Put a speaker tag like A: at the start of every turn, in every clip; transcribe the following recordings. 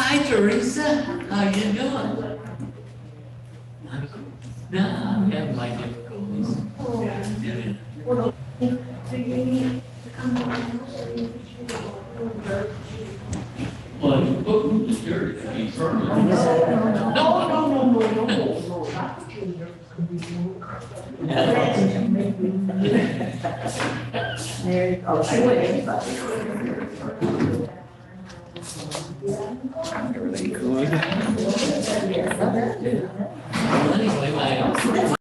A: Hi, Teresa. How you doing? No, I'm having my difficulties. Well, you put me to dirt if you permanent.
B: There you go. I would anybody.
C: Everything good?
A: Well, anyway, my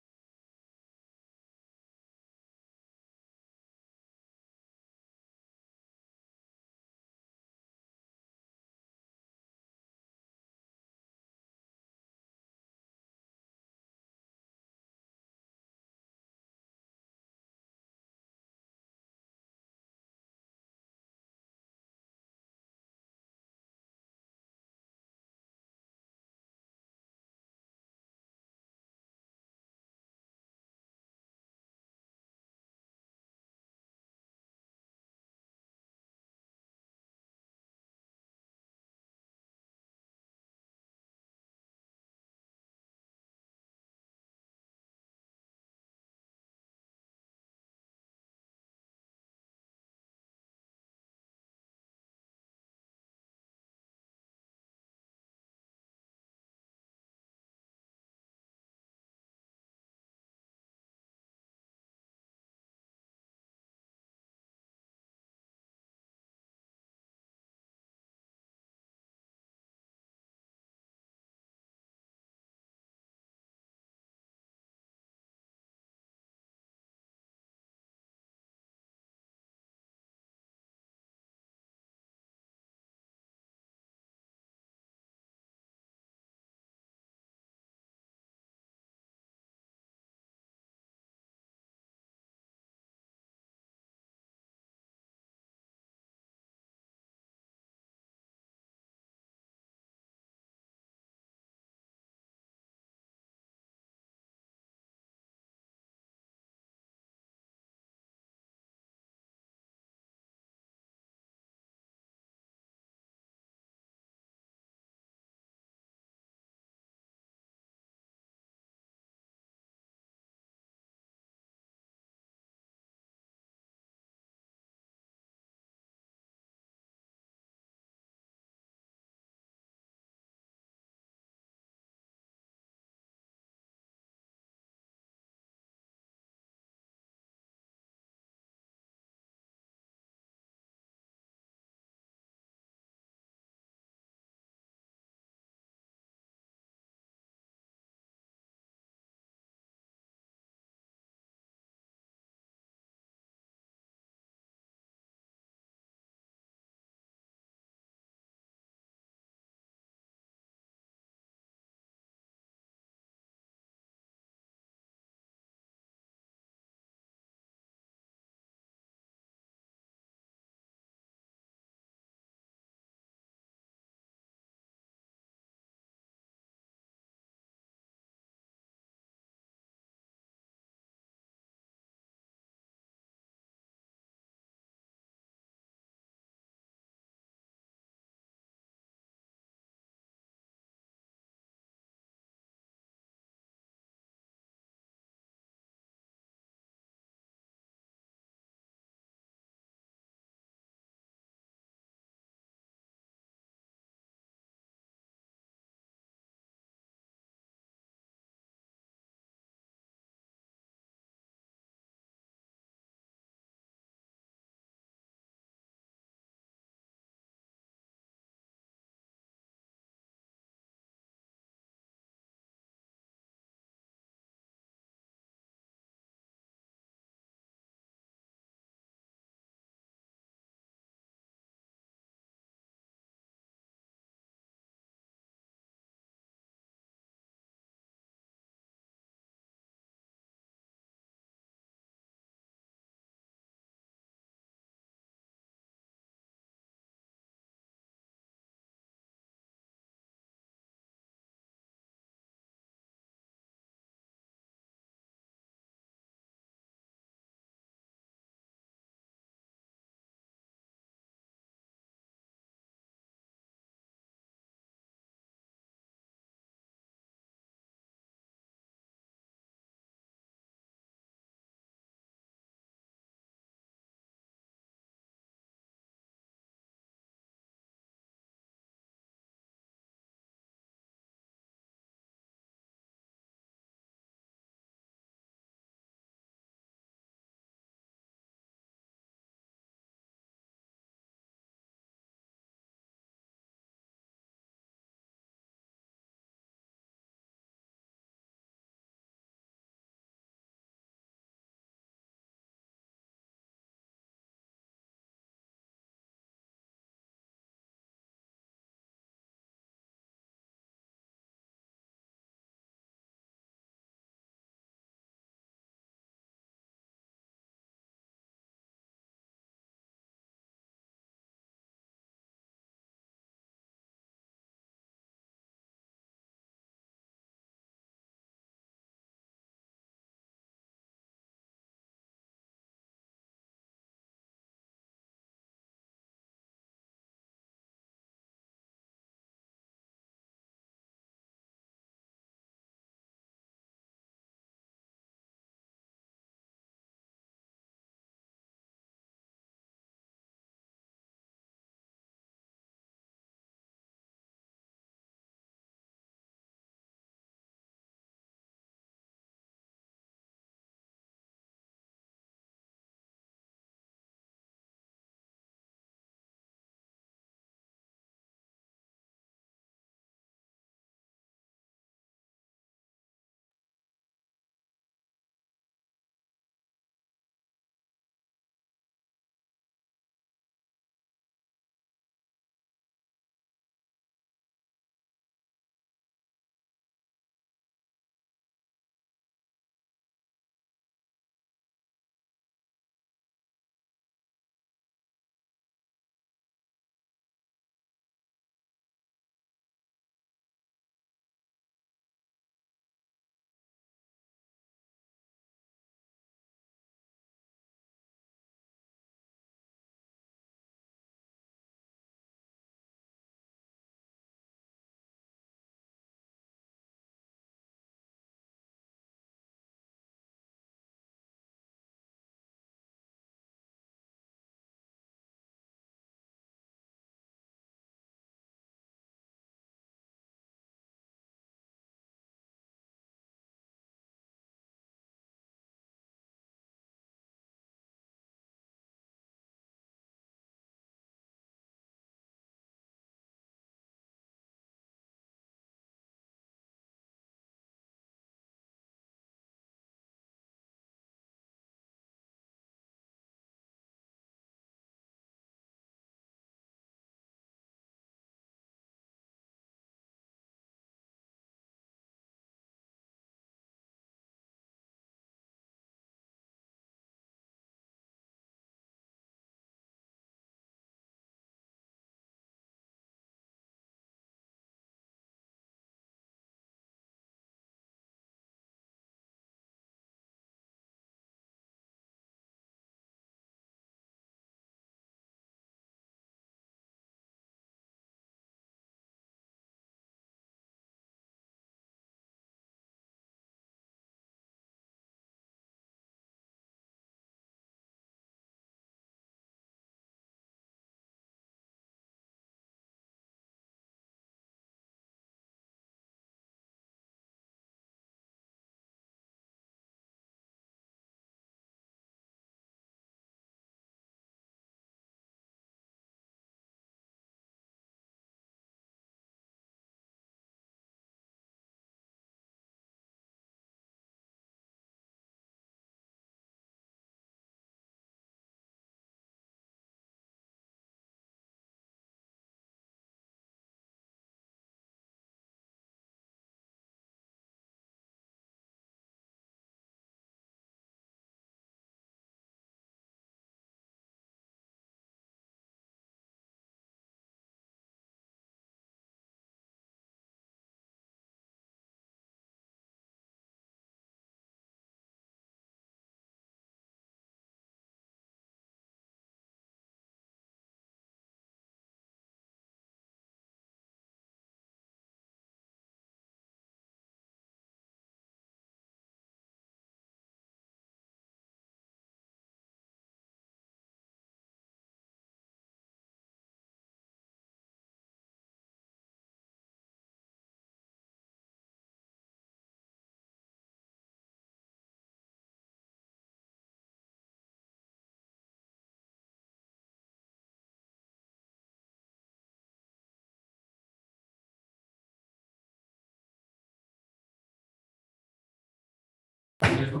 C: Today's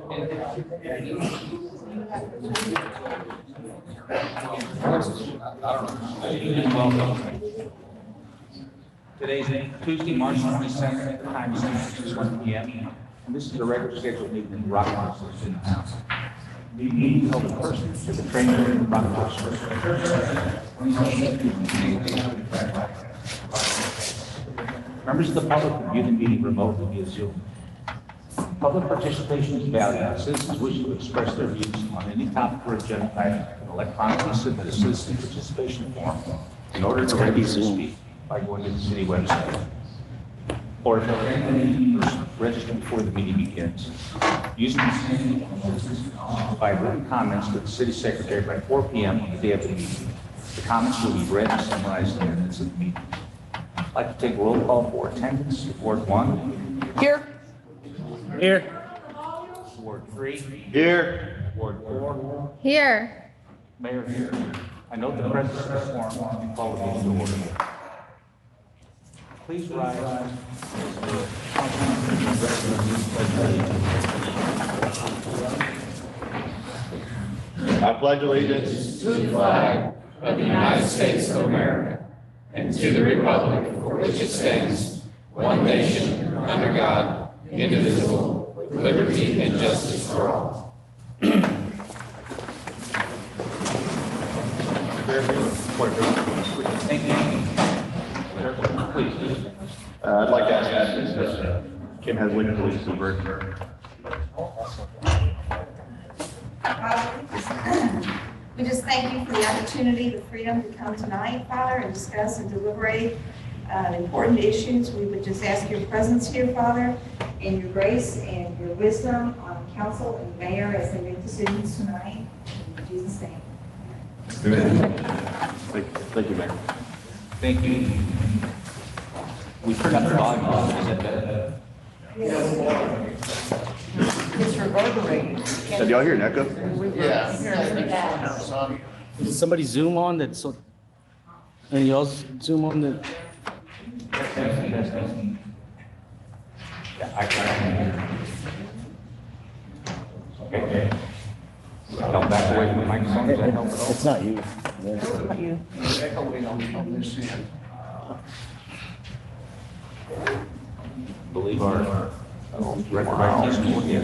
C: Tuesday, March 22nd, the time is 6:01 p.m. And this is a regular scheduled meeting in Rockport. The meeting held in person at the training room in Rockport. Members of the public can view the meeting remotely via Zoom. Public participation is valued. Citizens wishing to express their views on any topic or agenda item can electronically submit a citizen participation form in order to register to speak by going to the city website. Or if there are any person registered before the meeting begins, using the same provide written comments to the city secretary by 4 p.m. on the day of the meeting. The comments will be read and summarized in the minutes of the meeting. I'd like to take roll call for attendance. Ward 1.
B: Here.
D: Here.
C: Ward 3.
D: Here.
C: Ward 4.
E: Here.
C: Mayor here. I note the presence of the quorum and call the meeting to order. Please rise.
D: I pledge allegiance
A: To the flag of the United States of America and to the republic for which it stands, one nation, under God, indivisible, with liberty and justice for all.
C: Thank you. Please.
D: I'd like to ask Kim has witness release the verdict.
F: We just thank you for the opportunity, the freedom to come tonight, Father, and discuss and deliberate important issues. We would just ask your presence here, Father, and your grace and your wisdom on council and mayor as they make decisions tonight. In Jesus' name.
D: Thank you, Mayor.
C: Thank you. We turned up the volume. Is that better?
B: It's reverberating.
D: So do y'all hear an echo?
G: Did somebody zoom on that? So, and y'all zoom on the.
C: Yeah, I can. Okay. I'll back away from the microphone. Does that help at all?
G: It's not you.
C: Believe our record writing is working.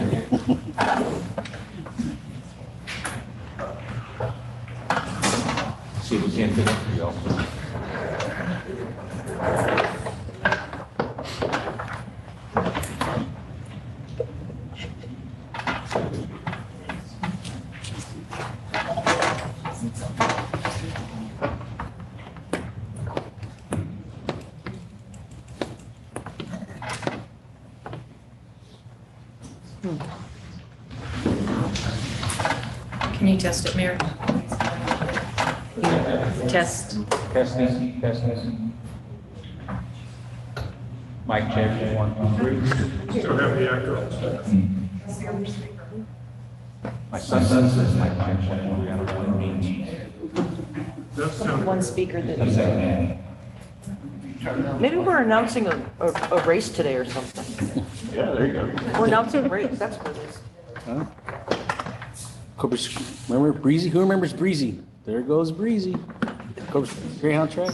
C: See if we can't figure it out.
H: Can you test it, Mayor? Test.
C: Testing, testing. Mic check, 1, 2, 3.
I: Still have the echo.
C: My son says my mic check, 1, 2, 3. I don't know what it means.
I: That sounds.
B: One speaker
C: Does
B: that,
C: that mean?
B: maybe we're announcing a race today or something.
D: Yeah, there you go.
B: We're announcing a race, that's what it is.
G: Corpus, remember Breezy? Who remembers Breezy? There goes Breezy. Corpus Greyhound track.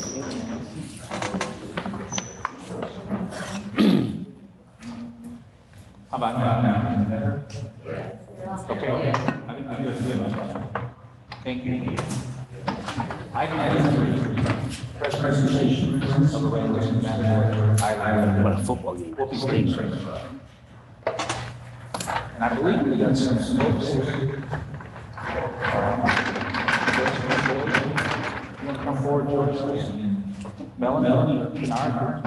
C: How about now? Okay. I think we're good. Thank you. Item 3, press presentation of the resolution mandatory
G: What a football game.
C: will be staged. And I believe we got some folks here. You want to come forward, George? Melanie, Kennard?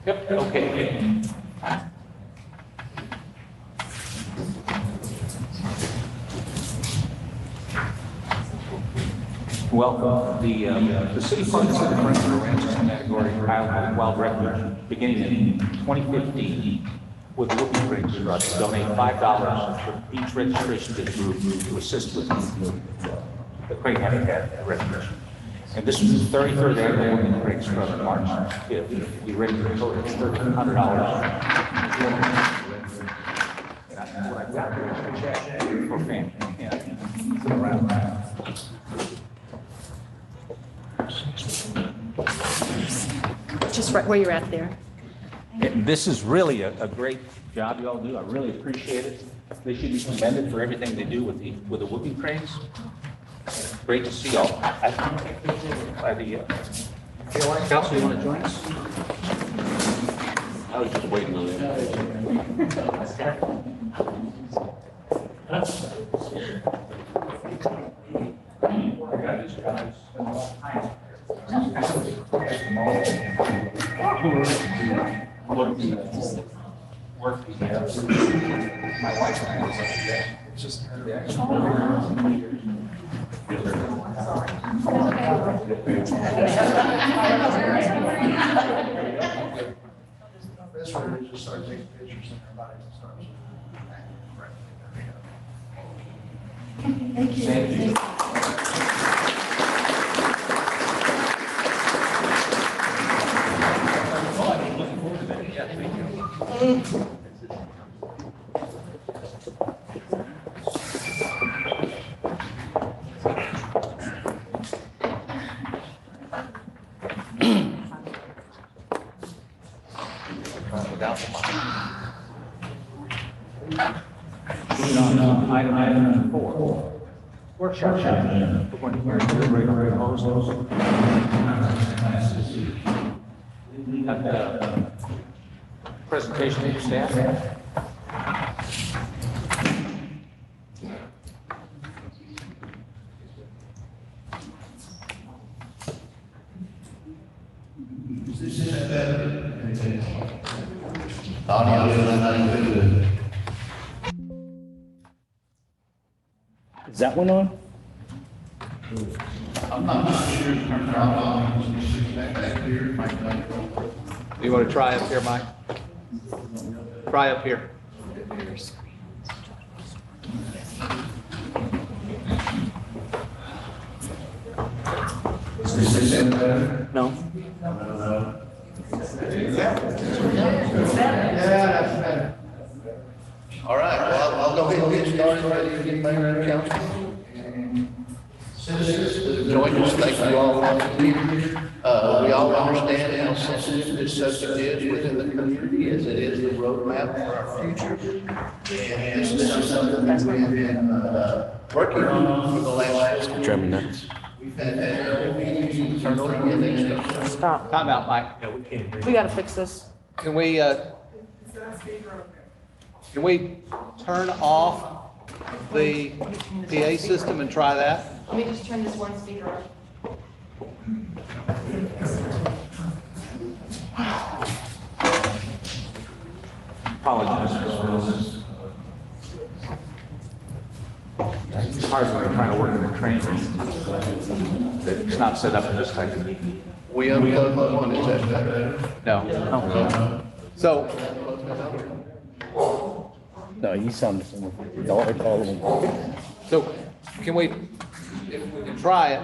C: Yep, okay. Welcome. The city funds the perimeter ranches category wild refuge beginning in 2015 with Whoopie Brings Trust donate $5 for each registration to the group to assist with the crane habitat refuge. And this was the 33rd annual Whoopie Brings Trust on March 5th. We raised a total of $1,300 And what I've got here is a check for family. Yeah. Sit around.
H: Just right where you're at there.
C: And this is really a great job you all do. I really appreciate it. They should be commended for everything they do with the whooping cranes. Great to see y'all. By the council, you want to join us?
D: I was just waiting on that.
C: My wife and I, it's just the actual.
E: This way, we just start taking pictures and everybody can start.
C: Thank you. Item number 4. Workshop session. We're going to hear the regular proposals. Got the presentation of your staff.
G: Is that one on?
E: I'm not sure.
A: You want to try up here, Mike? Try up here.
G: No.
E: All right, well, I'll go ahead and get started, ready to get mayor and council. Citizens, join us, thank you all for being here. We all understand how sensitive this subject is within the community, as it is the roadmap for our future. And this is something that we have been working on for the last.
G: Driving me nuts.
E: We've had meetings, turn over meetings.
B: Stop.
A: Time out, Mike.
B: We gotta fix this.
A: Can we turn off the PA system and try that?
F: Let me just turn this one speaker off.
C: Apologize. It's hard when you're trying to work in a train. It's not set up for this type of meeting.
E: We unplugged one, is that better?
A: No. So,
G: No, you sound the same. All of them.
A: so can we, if we can try it,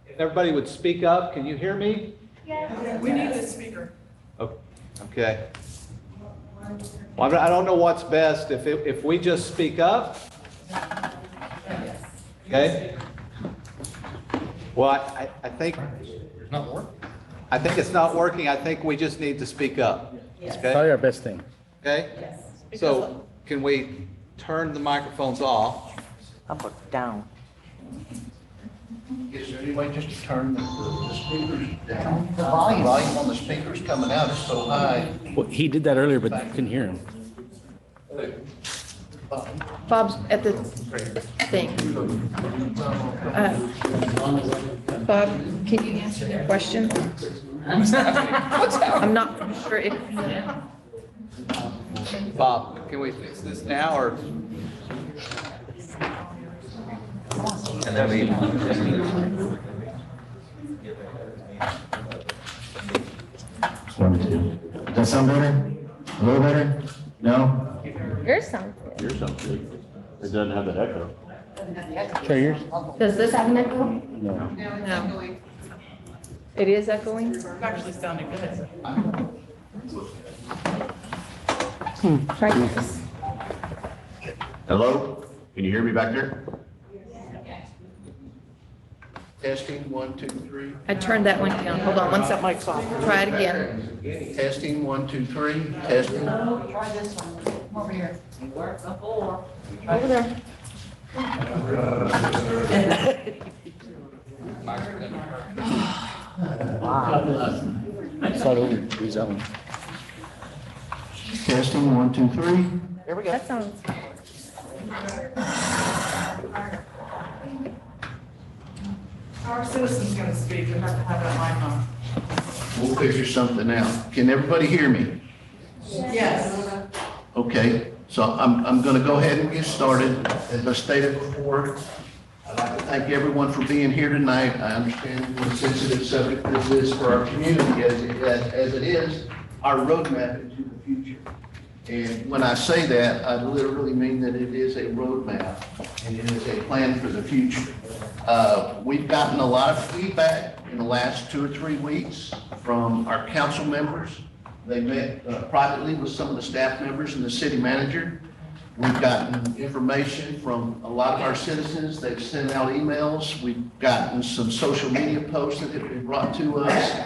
A: if everybody would speak up, can you hear me?
J: We need this speaker.
A: Okay. Well, I don't know what's best, if we just speak up. Okay? Well, I think. It's not working? I think it's not working. I think we just need to speak up.
G: Probably
A: Okay?
G: our best thing.
A: Okay? So can we turn the microphones off?
B: How about down?
E: Is there any way just to turn the speakers down? The volume on the speakers coming out is so high.
G: Well, he did that earlier, but couldn't hear him.
H: Bob's at the thing. Bob, can you answer the question? I'm not sure if.
A: Bob, can we fix this now, or?
D: And then we.
K: Does that sound better? A little better? No?
J: Yours sounds good.
D: Yours sounds good. It doesn't have the echo.
G: Try yours?
J: Does this have an echo?
G: No.
H: No. It is echoing?
B: Actually sounded good.
J: Right here.
D: Hello? Can you hear me back there?
E: Testing, 1, 2, 3.
H: I turned that one down. Hold on one
B: That
H: second.
B: mic's off.
H: Try it again.
E: Testing, 1, 2, 3. Testing.
B: Try this one. Over here. It worked before.
H: Over there.
G: Start over, please, that one.
E: Testing, 1, 2, 3.
B: There we go.
H: That sounds.
J: Our citizen's gonna speak, we have to have that mic on.
E: We'll figure something out. Can everybody hear me?
J: Yes.
E: Okay, so I'm going to go ahead and get started. As I stated before, I'd like to thank everyone for being here tonight. I understand what a sensitive subject this is for our community as it is our roadmap into the future. And when I say that, I literally mean that it is a roadmap and it is a plan for the future. We've gotten a lot of feedback in the last 2 or 3 weeks from our council members. They met privately with some of the staff members and the city manager. We've gotten information from a lot of our citizens. They've sent out emails. We've gotten some social media posts that have been brought to us,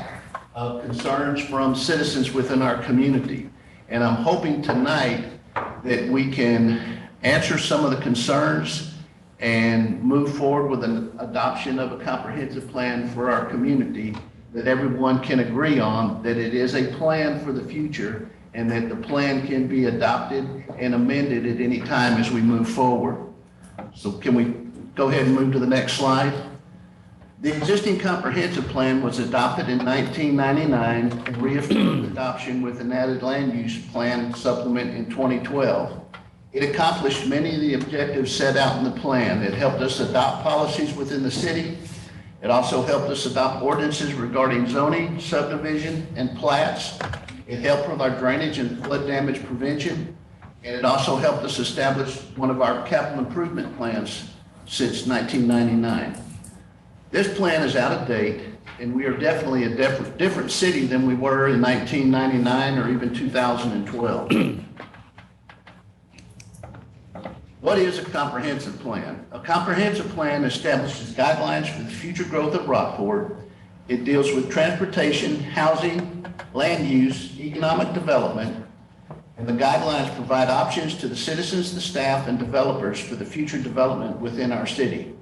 E: concerns from citizens within our community. And I'm hoping tonight that we can answer some of the concerns and move forward with an adoption of a comprehensive plan for our community that everyone can agree on, that it is a plan for the future and that the plan can be adopted and amended at any time as we move forward. So can we go ahead and move to the next slide? The existing comprehensive plan was adopted in 1999 and reaffirmed adoption with an added land use plan supplement in 2012. It accomplished many of the objectives set out in the plan. It helped us adopt policies within the city. It also helped us adopt ordinances regarding zoning, subdivision, and plats. It helped with our drainage and flood damage prevention. And it also helped us establish one of our capital improvement plans since 1999. This plan is out of date, and we are definitely a different city than we were in 1999 or even 2012. What is a comprehensive plan? A comprehensive plan establishes guidelines for the future growth of Rockport. It deals with transportation, housing, land use, economic development, and the guidelines provide options to the citizens, the staff, and developers for the future development within our city.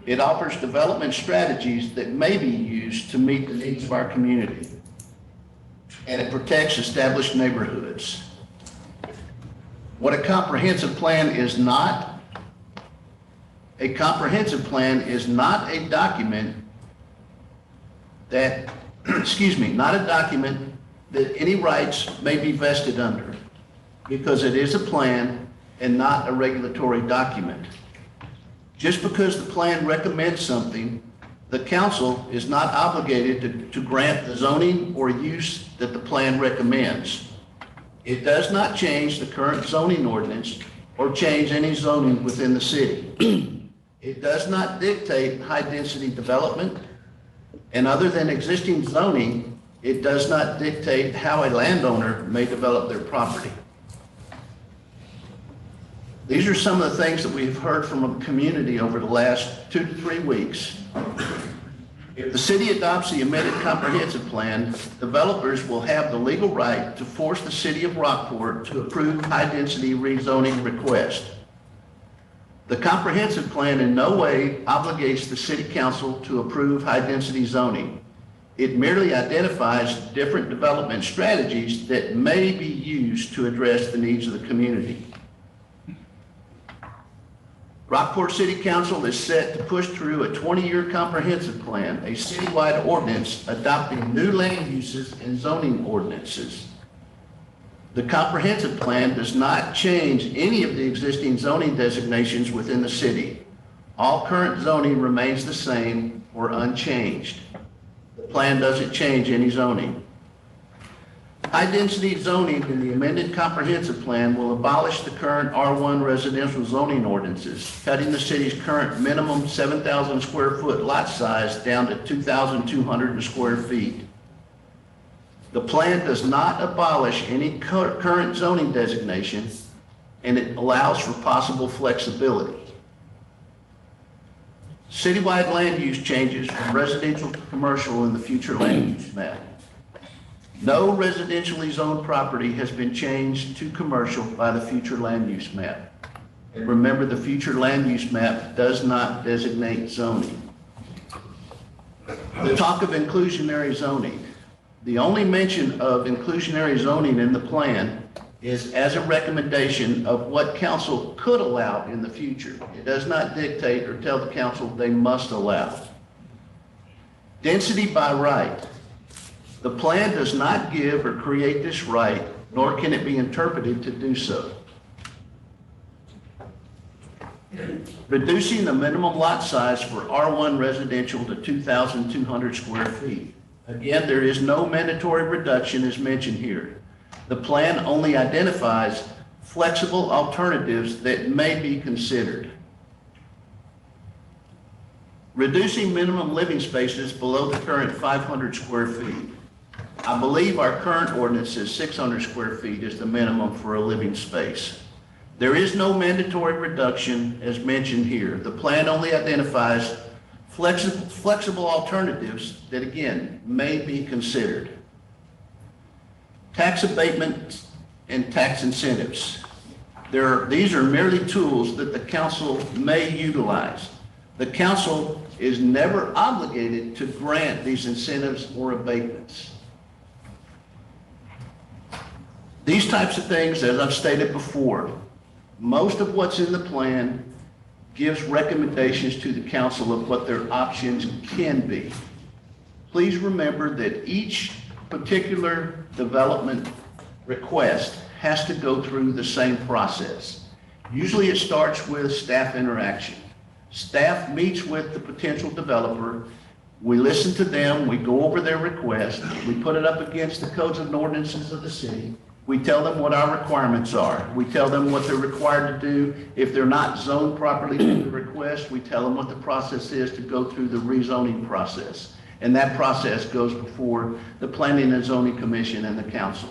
E: It offers development strategies that may be used to meet the needs of our community. And it protects established neighborhoods. What a comprehensive plan is not a document that, not a document that any rights may be vested under, because it is a plan and not a regulatory document. Just because the plan recommends something, the council is not obligated to grant the zoning or use that the plan recommends. It does not change the current zoning ordinance or change any zoning within the city. It does not dictate high-density development, and other than existing zoning, it does not dictate how a landowner may develop their property. These are some of the things that we've heard from a community over the last 2 to 3 weeks. If the city adopts the amended comprehensive plan, developers will have the legal right to force the city of Rockport to approve high-density rezoning request. The comprehensive plan in no way obligates the city council to approve high-density zoning. It merely identifies different development strategies that may be used to address the needs of the community. Rockport City Council is set to push through a 20-year comprehensive plan, a citywide ordinance adopting new land uses and zoning ordinances. The comprehensive plan does not change any of the existing zoning designations within the city. All current zoning remains the same or unchanged. The plan doesn't change any zoning. High-density zoning in the amended comprehensive plan will abolish the current R1 residential zoning ordinances, cutting the city's current minimum 7,000 square foot lot size down to 2,200 square feet. The plan does not abolish any current zoning designation, and it allows for possible flexibility. Citywide land use changes from residential to commercial in the future land use map. No residentially zoned property has been changed to commercial by the future land use map. And remember, the future land use map does not designate zoning. The talk of inclusionary zoning. The only mention of inclusionary zoning in the plan is as a recommendation of what council could allow in the future. It does not dictate or tell the council they must allow. Density by right. The plan does not give or create this right, nor can it be interpreted to do so. Reducing the minimum lot size for R1 residential to 2,200 square feet. Again, there is no mandatory reduction as mentioned here. The plan only identifies flexible alternatives that may be considered. Reducing minimum living spaces below the current 500 square feet. I believe our current ordinance is 600 square feet is the minimum for a living space. There is no mandatory reduction as mentioned here. The plan only identifies flexible alternatives that, again, may be considered. Tax abatement and tax incentives. These are merely tools that the council may utilize. The council is never obligated to grant these incentives or abatements. These types of things, as I've stated before, most of what's in the plan gives recommendations to the council of what their options can be. Please remember that each particular development request has to go through the same process. Usually it starts with staff interaction. Staff meets with the potential developer. We listen to them, we go over their request, we put it up against the codes and ordinances of the city. We tell them what our requirements are. We tell them what they're required to do. If they're not zoned properly to the request, we tell them what the process is to go through the rezoning process. And that process goes before the Planning and Zoning Commission and the council.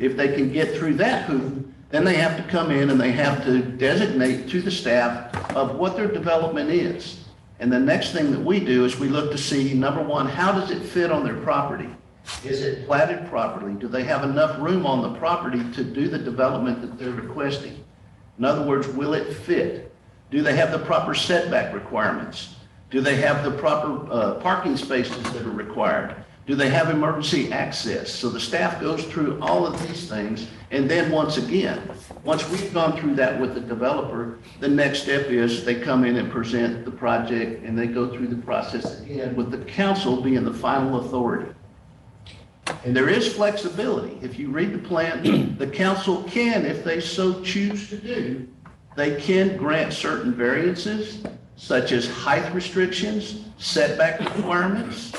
E: If they can get through that hoop, then they have to come in and they have to designate to the staff of what their development is. And the next thing that we do is we look to see, number one, how does it fit on their property? Is it platted properly? Do they have enough room on the property to do the development that they're requesting? In other words, will it fit? Do they have the proper setback requirements? Do they have the proper parking spaces that are required? Do they have emergency access? So the staff goes through all of these things, and then once again, once we've gone through that with the developer, the next step is they come in and present the project, and they go through the process again with the council being the final authority. And there is flexibility. If you read the plan, the council can, if they so choose to do, they can grant certain variances, such as height restrictions, setback requirements,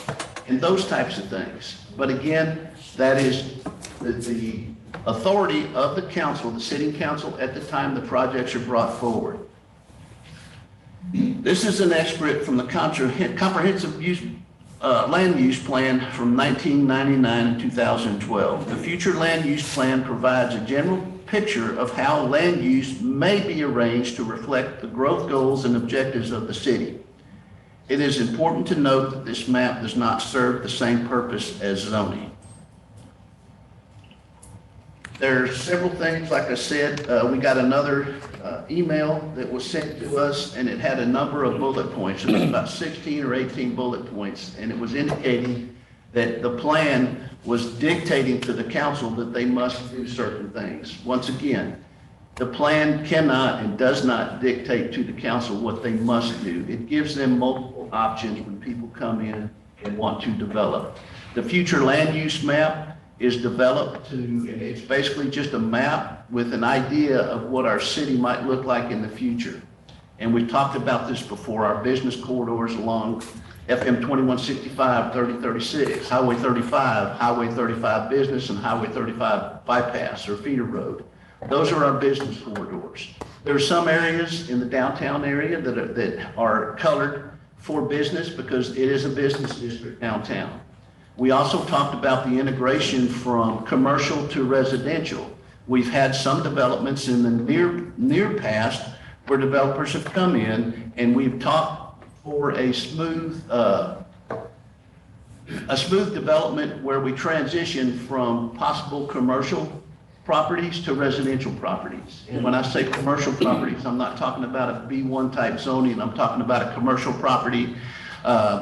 E: and those types of things. But again, that is the authority of the council, the sitting council, at the time the projects are brought forward. This is an excerpt from the comprehensive land use plan from 1999 and 2012. The future land use plan provides a general picture of how land use may be arranged to reflect the growth goals and objectives of the city. It is important to note that this map does not serve the same purpose as zoning. There are several things, like I said, we got another email that was sent to us, and it had a number of bullet points. It was about 16 or 18 bullet points, and it was indicating that the plan was dictating to the council that they must do certain things. Once again, the plan cannot and does not dictate to the council what they must do. It gives them multiple options when people come in and want to develop. The future land use map is developed it's basically just a map with an idea of what our city might look like in the future. And we've talked about this before, our business corridors along FM 2165, 3036, Highway 35, Highway 35 Business, and Highway 35 Bypass or feeder road. Those are our business corridors. There are some areas in the downtown area that are colored for business because it is a business district downtown. We also talked about the integration from commercial to residential. We've had some developments in the near past where developers have come in, and we've talked for a smooth development where we transition from possible commercial properties to residential properties. And when I say commercial properties, I'm not talking about a B1 type zoning. I'm talking about a commercial property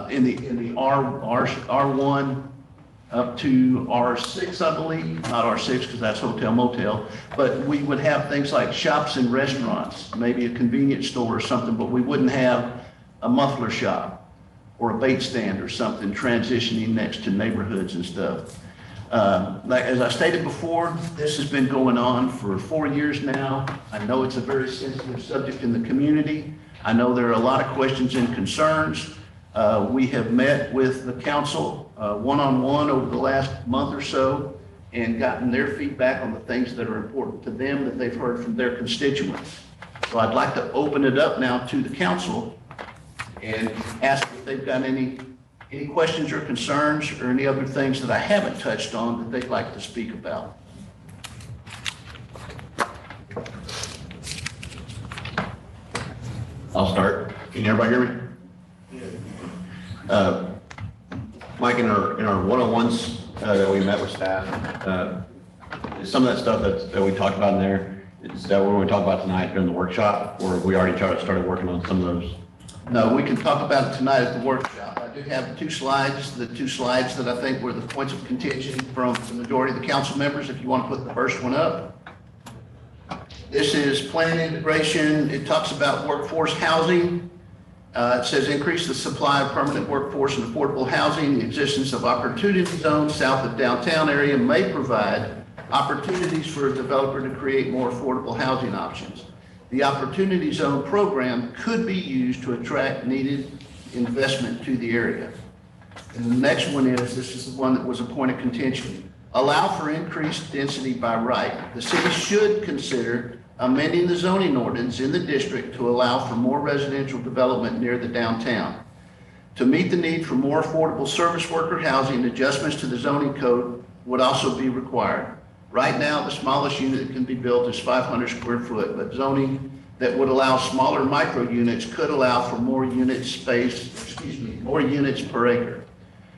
E: in the R1 up to R6, I believe, not R6 because that's hotel motel, but we would have things like shops and restaurants, maybe a convenience store or something, but we wouldn't have a muffler shop or a bait stand or something transitioning next to neighborhoods and stuff. Like as I stated before, this has been going on for 4 years now. I know it's a very sensitive subject in the community. I know there are a lot of questions and concerns. We have met with the council one-on-one over the last month or so and gotten their feedback on the things that are important to them that they've heard from their constituents. So I'd like to open it up now to the council and ask if they've got any questions or concerns or any other things that I haven't touched on that they'd like to speak about.
D: I'll start. Can everybody hear me? Mike, in our one-on-ones that we met with staff, some of that stuff that we talked about in there, is that what we talked about tonight during the workshop, or we already started working on some of those?
E: No, we can talk about it tonight at the workshop. I do have the two slides that I think were the points of contention from the majority of the council members, if you want to put the first one up. This is plan integration. It talks about workforce housing. It says increase the supply of permanent workforce and affordable housing. The existence of opportunity zones south of downtown area may provide opportunities for a developer to create more affordable housing options. The Opportunity Zone program could be used to attract needed investment to the area. And the next one is, this is the one that was a point of contention. Allow for increased density by right. The city should consider amending the zoning ordinance in the district to allow for more residential development near the downtown. To meet the need for more affordable service worker housing, adjustments to the zoning code would also be required. Right now, the smallest unit that can be built is 500 square foot, but zoning that would allow smaller micro units could allow for more units per acre.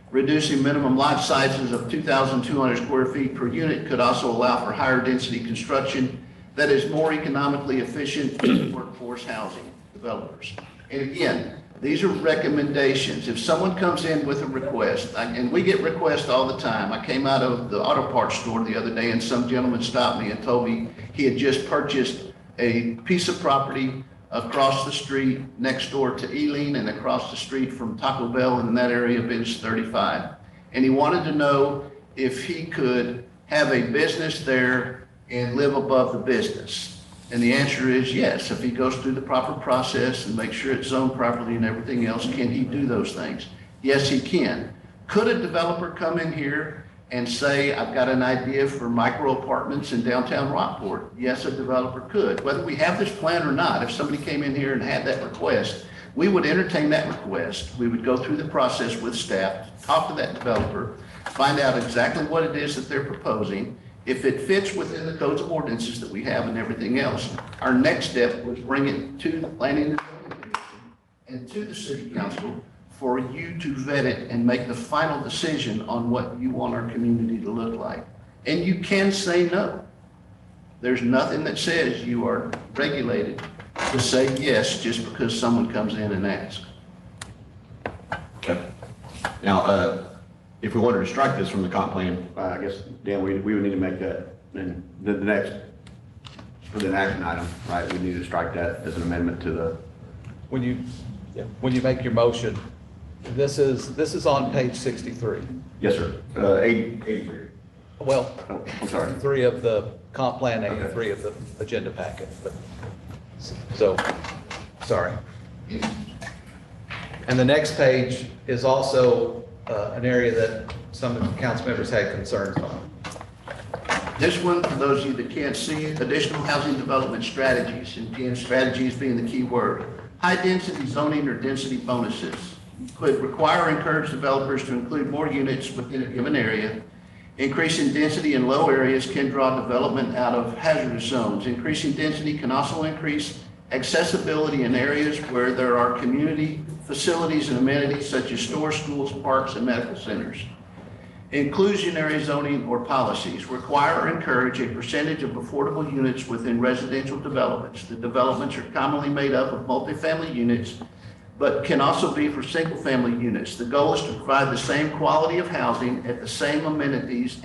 E: Reducing minimum lot sizes of 2,200 square feet per unit could also allow for higher density construction that is more economically efficient for workforce housing developers. And again, these are recommendations. If someone comes in with a request, and we get requests all the time. I came out of the auto parts store the other day and some gentleman stopped me and told me he had just purchased a piece of property across the street next door to Eileen and across the street from Taco Bell in that area, Bench 35. And he wanted to know if he could have a business there and live above the business. And the answer is yes. If he goes through the proper process and makes sure it's zoned properly and everything else, can he do those things? Yes, he can. Could a developer come in here and say, I've got an idea for micro apartments in downtown Rockport? Yes, a developer could. Whether we have this plan or not, if somebody came in here and had that request, we would entertain that request. We would go through the process with staff, talk to that developer, find out exactly what it is that they're proposing. If it fits within the codes of ordinances that we have and everything else, our next step was bring it to the planning and to the city council for you to vet it and make the final decision on what you want our community to look like. And you can say no. There's nothing that says you are regulated to say yes just because someone comes in and asks.
D: Okay. Now, if we wanted to strike this from the comp plan, I guess, Dan, we would need to make that, and the next, for the action item, right, we need to strike that as an amendment to the.
L: When you make your motion, this is on page 63.
D: Yes, sir. 83.
L: Well,
D: oh, I'm sorry.
L: 3 of the comp plan, 83 of the agenda packet. But, so, sorry. And the next page is also an area that some of the council members had concerns on.
E: This one, for those of you that can't see, additional housing development strategies, and again, strategies being the key word. High density zoning or density bonuses. could require or encourage developers to include more units within a given area. Increasing density in low areas can draw development out of hazardous zones. Increasing density can also increase accessibility in areas where there are community facilities and amenities such as stores, schools, parks, and medical centers. Inclusionary zoning or policies require or encourage a percentage of affordable units within residential developments. The developments are commonly made up of multifamily units, but can also be for single-family units. The goal is to provide the same quality of housing at the same amenities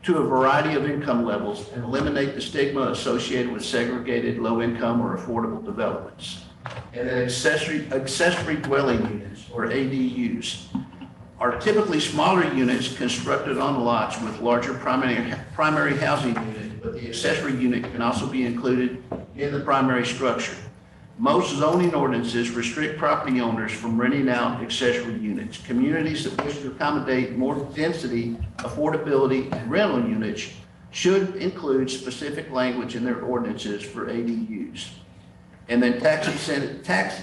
E: to a variety of income levels and eliminate the stigma associated with segregated low-income or affordable developments. And then accessory dwelling units, or ADUs, are typically smaller units constructed on lots with larger primary housing units, but the accessory unit can also be included in the primary structure. Most zoning ordinances restrict property owners from renting out accessory units. Communities that wish to accommodate more density, affordability, and rental units should include specific language in their ordinances for ADUs. And then tax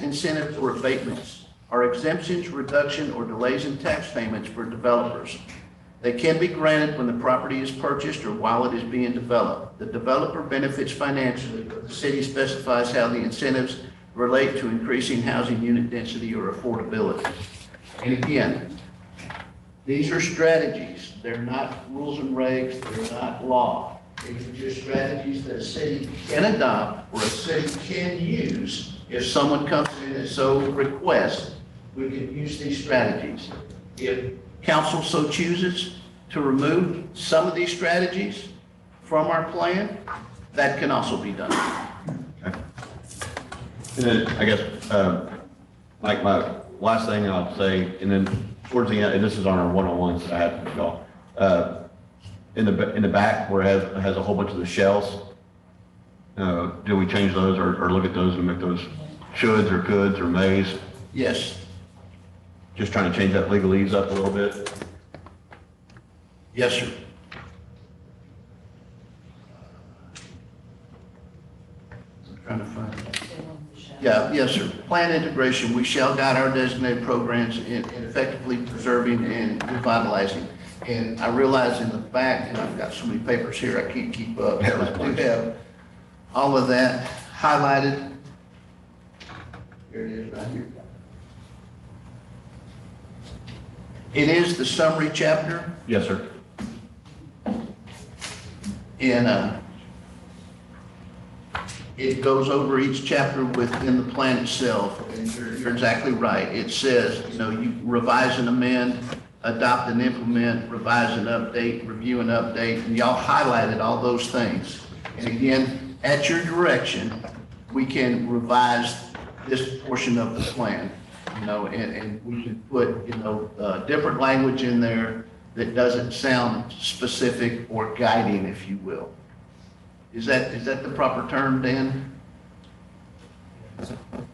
E: incentives or abatements are exemptions, reduction, or delays in tax payments for developers. They can be granted when the property is purchased or while it is being developed. The developer benefits financially, but the city specifies how the incentives relate to increasing housing unit density or affordability. And again, these are strategies. They're not rules and regs. They're not law. These are just strategies that a city can adopt or a city can use. If someone comes in and so requests, we can use these strategies. If council so chooses to remove some of these strategies from our plan, that can also be done.
D: Okay. And then I guess, like my last thing I'll say, and then towards the end, and this is on our one-on-ones that I had with y'all, in the back where it has a whole bunch of the shells, do we change those or look at those and make those shoulds or coulds or mays?
E: Yes.
D: Just trying to change that legalese up a little bit.
E: Yes, sir. I'm trying to find it. Yeah, yes, sir. Plan integration, we shall guide our designated programs in effectively preserving and revitalizing. And I realize in the back, and I've got so many papers here, I can't keep up. I do have all of that highlighted. Here it is right here. It is the summary chapter.
D: Yes, sir.
E: And it goes over each chapter within the plan itself. And you're exactly right. It says, you revise and amend, adopt and implement, revise and update, review and update, and y'all highlighted all those things. And again, at your direction, we can revise this portion of the plan, and we can put, different language in there that doesn't sound specific or guiding, if you will. Is that the proper term, Dan?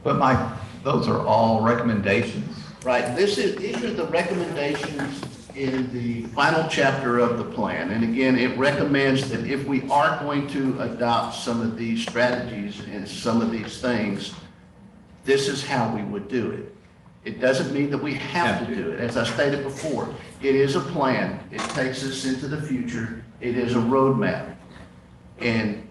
L: But those are all recommendations.
E: Right, these are the recommendations in the final chapter of the plan. And again, it recommends that if we are going to adopt some of these strategies and some of these things, this is how we would do it. It doesn't mean that we have to do it. As I stated before, it is a plan. It takes us into the future. It is a roadmap. And,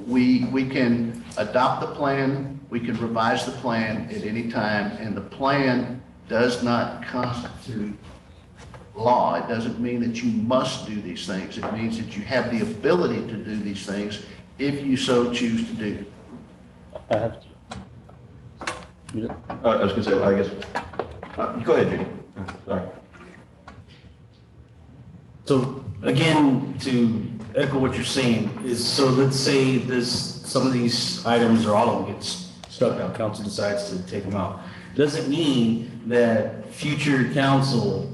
E: we can adopt the plan, we can revise the plan at any time, and the plan does not constitute law. It doesn't mean that you must do these things. It means that you have the ability to do these things if you so choose to do.
G: I have to.
D: I was going to say, I guess, go ahead, Judy. Sorry.
G: So again, to echo what you're saying is, so let's say some of these items or all of them get struck out, council decides to take them out. Doesn't mean that future council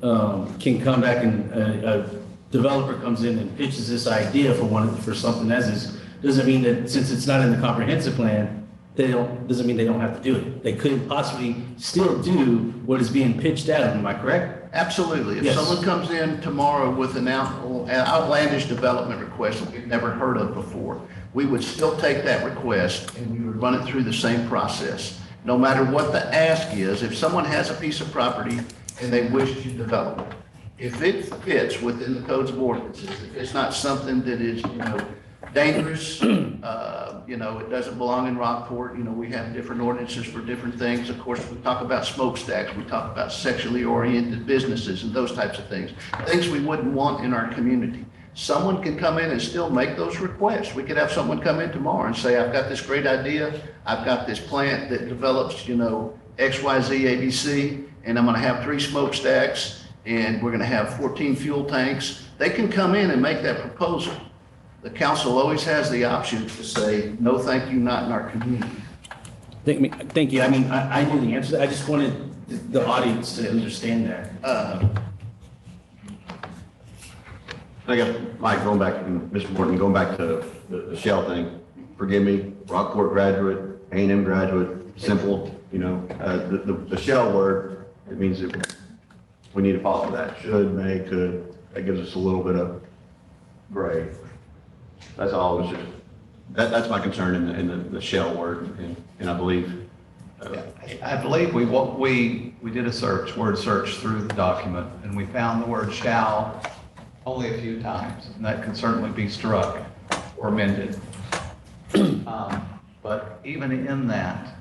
G: can come back and a developer comes in and pitches this idea for something as is. Doesn't mean that since it's not in the comprehensive plan, doesn't mean they don't have to do it. They could possibly still do what is being pitched at them, am I correct?
E: Absolutely. If
G: Yes.
E: someone comes in tomorrow with an outlandish development request that we've never heard of before, we would still take that request and we would run it through the same process. no matter what the ask is, if someone has a piece of property and they wish to develop it, if it fits within the codes of ordinances, if it's not something that is, dangerous, it doesn't belong in Rockport, we have different ordinances for different things. Of course, we talk about smokestacks, we talk about sexually oriented businesses and those types of things we wouldn't want in our community. Someone can come in and still make those requests. We could have someone come in tomorrow and say, I've got this great idea, I've got this plant that develops, X, Y, Z, ABC, and I'm gonna have 3 smokestacks, and we're gonna have 14 fuel tanks. They can come in and make that proposal. The council always has the option to say, no, thank you, not in our community.
G: Thank you. I mean, I knew the answer. I just wanted the audience to understand that.
D: I guess, Mike, going back, and Mr. Morton, going back to the Shell thing, forgive me, Rockport graduate, A&M graduate, simple, the Shell word, it means that we need to follow that. Should, may, could, that gives us a little bit of gray. That's all, it's just, that's my concern in the Shell word, and I believe.
L: I believe we did a word search through the document, and we found the word shall only a few times, and that can certainly be struck or amended. But even in that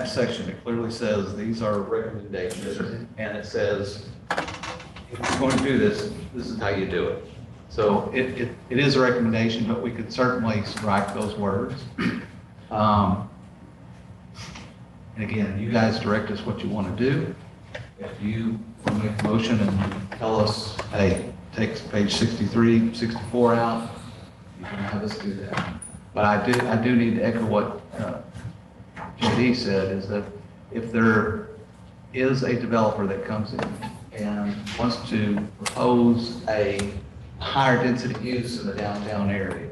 L: section, it clearly says these are recommendations, and it says, if you're going to do this, this is how you do it. So it is a recommendation, but we could certainly strike those words. And again, you guys direct us what you want to do. If you make a motion and tell us, hey, take page 63, 64 out, you can have us do that. But I do need to echo what JD said, is that if there is a developer that comes in and wants to propose a higher density use in the downtown area,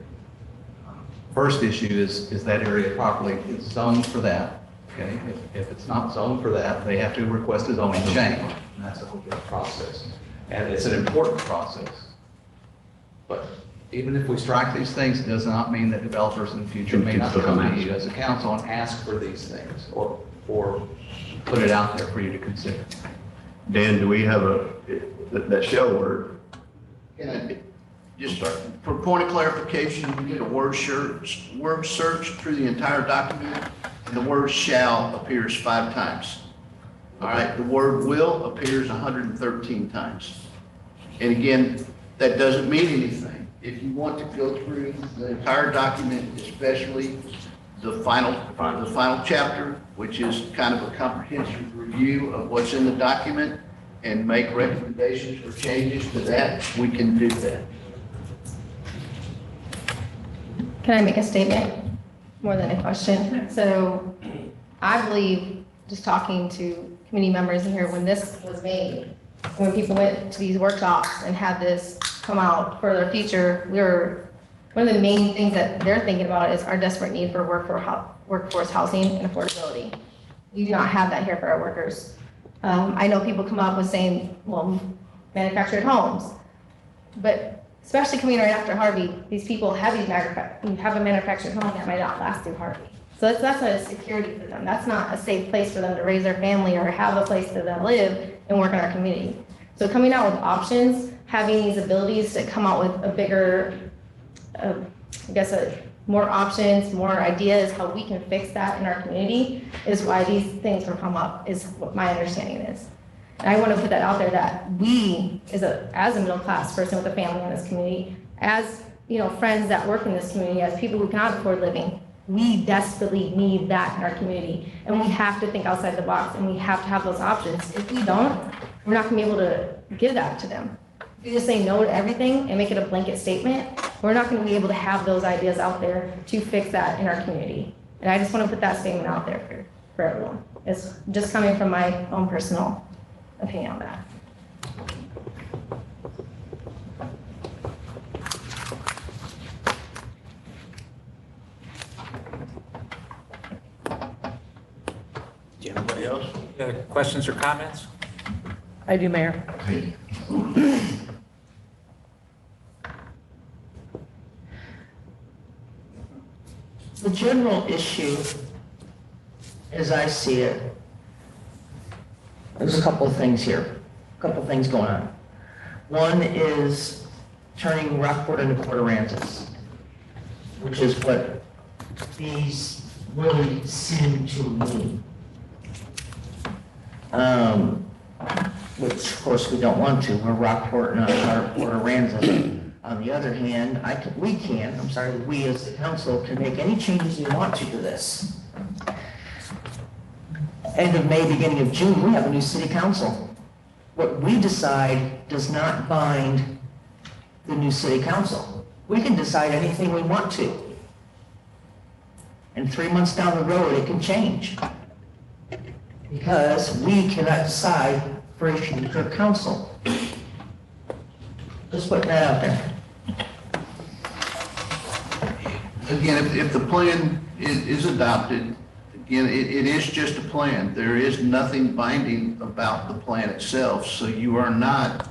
L: first issue is that area properly is zoned for that. Okay, if it's not zoned for that, they have to request a zoning change, and that's a whole different process. And it's an important process. But even if we strike these things, it does not mean that developers in the future may not come to you as a council and ask for these things, or put it out there for you to consider.
D: Dan, do we have that Shell word?
E: Can I just start, for point of clarification, we did a word search through the entire document, and the word shall appears 5 times. All right, the word will appears 113 times. And again, that doesn't mean anything. If you want to go through the entire document, especially the final chapter, which is kind of a comprehensive review of what's in the document, and make recommendations for changes to that, we can do that.
M: Can I make a statement more than a question? So I believe, just talking to committee members in here, when this was made, when people went to these workshops and had this come out for their future, one of the main things that they're thinking about is our desperate need for workforce housing and affordability. We do not have that here for our workers. I know people come up with saying, well, manufactured homes, but especially coming right after Harvey, these people have have a manufactured home that might not last through Harvey. So that's not a security for them. That's not a safe place for them to raise their family or have a place to live and work in our community. So coming out with options, having these abilities to come out with a bigger, more options, more ideas, how we can fix that in our community is why these things will come up, is what my understanding is. And I want to put that out there that we, as a middle class person with a family in this community, as friends that work in this community, as people who cannot afford living, we desperately need that in our community. And we have to think outside the box, and we have to have those options. If we don't, we're not going to be able to give that to them. If you just say no to everything and make it a blanket statement, we're not going to be able to have those ideas out there to fix that in our community. And I just want to put that statement out there for everyone. It's just coming from my own personal opinion on that.
C: Anybody else?
A: Questions or comments?
B: I do, Mayor.
N: The general issue
B: as I see it, there's a couple of things here, a couple of things going on. One is turning Rockport into Port Aransas, which is what these really seem to mean. Which of course we don't want to, we're Rockport, not Port Aransas. On the other hand, we as the council can make any changes we want to this. End of May, beginning of June, we have a new city council. What we decide does not bind the new city council. We can decide anything we want to. And 3 months down the road, it can change. Because we cannot decide for a future council. Just putting that out there.
E: Again, if the plan is adopted, again, it is just a plan. There is nothing binding about the plan itself, so you are not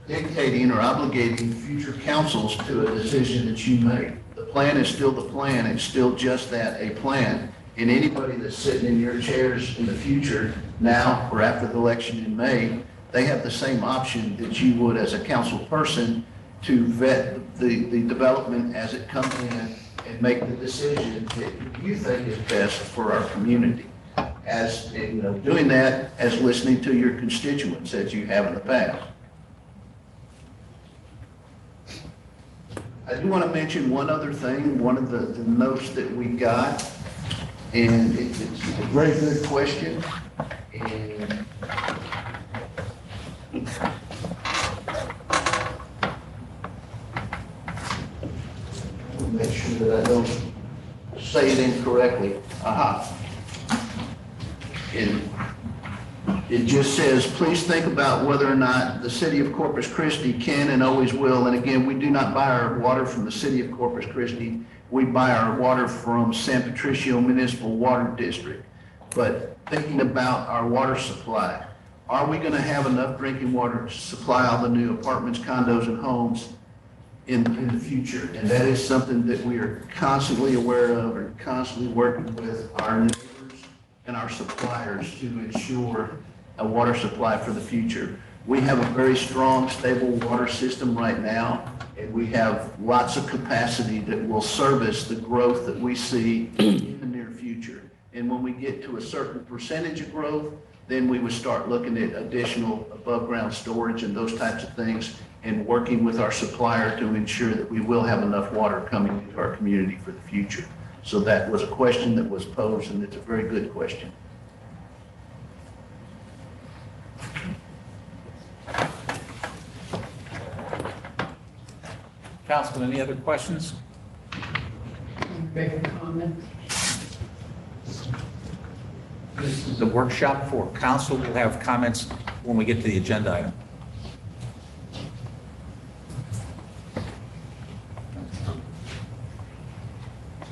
E: dictating or obligating future councils to a decision that you make. The plan is still the plan, it's still just that, a plan. And anybody that's sitting in your chairs in the future, now or after the election in May, they have the same option that you would as a council person to vet the development as it comes in and make the decision that you think is best for our community. As doing that, as listening to your constituents as you have in the past. I do want to mention one other thing, one of the notes that we got, and it's a very good question. And make sure that I don't say it incorrectly. It just says, please think about whether or not the city of Corpus Christi can and always will. And again, we do not buy our water from the city of Corpus Christi. We buy our water from San Patricio Municipal Water District. But thinking about our water supply, are we going to have enough drinking water to supply all the new apartments, condos, and homes in the future? And that is something that we are constantly aware of and constantly working with our neighbors and our suppliers to ensure a water supply for the future. We have a very strong, stable water system right now, and we have lots of capacity that will service the growth that we see in the near future. And when we get to a certain percentage of growth, then we would start looking at additional above-ground storage and those types of things, and working with our supplier to ensure that we will have enough water coming into our community for the future. So that was a question that was posed, and it's a very good question.
C: Councilman, any other questions? This is a workshop for council. We'll have comments when we get to the agenda item.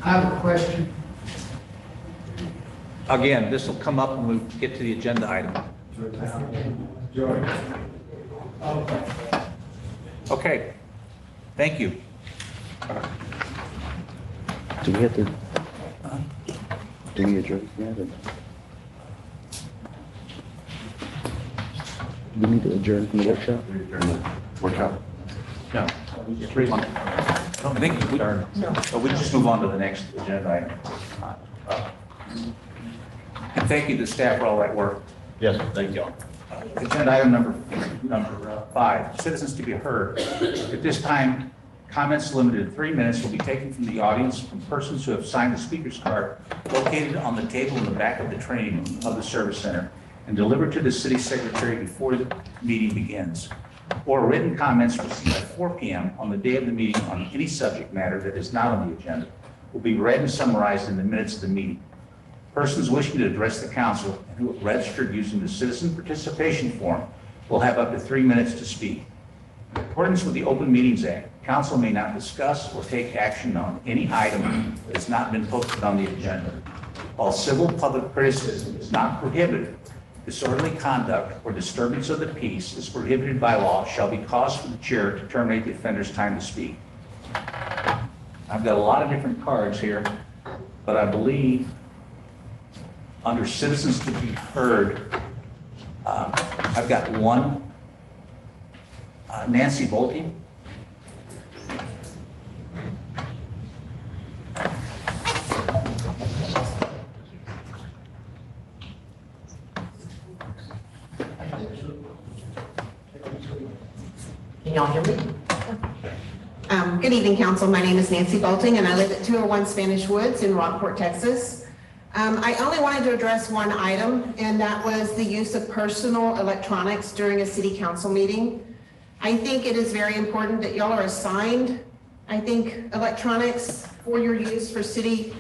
N: I have a question.
C: Again, this will come up when we get to the agenda item. Okay, thank you.
K: Do we have to, do we adjourn? Yeah, we need to adjourn from the workshop?
D: Workshop?
C: No. I think we are. No. We just move on to the next agenda item. And thank you to staff for all that work.
D: Yes, thank you.
C: Agenda item number 5, citizens to be heard. At this time, comments limited to 3 minutes will be taken from the audience from persons who have signed the speaker's card located on the table in the back of the training room of the service center and delivered to the city secretary before the meeting begins, or written comments received at 4 p.m. on the day of the meeting on any subject matter that is not on the agenda will be read and summarized in the minutes of the meeting. Persons wishing to address the council and who have registered using the citizen participation form will have up to 3 minutes to speak. In accordance with the Open Meetings Act, council may not discuss or take action on any item that has not been posted on the agenda. While civil public criticism is not prohibited, disorderly conduct or disturbance of the peace is prohibited by law shall be cause for the chair to terminate the offender's time to speak. I've got a lot of different cards here, but I believe Under citizens to be heard, I've got one, Nancy Bolte.
B: Can y'all hear me?
O: Good evening, council. My name is Nancy Bolting, and I live at 201 Spanish Woods in Rockport, Texas. I only wanted to address one item, and that was the use of personal electronics during a city council meeting. I think it is very important that y'all are assigned, I think, electronics for your use for city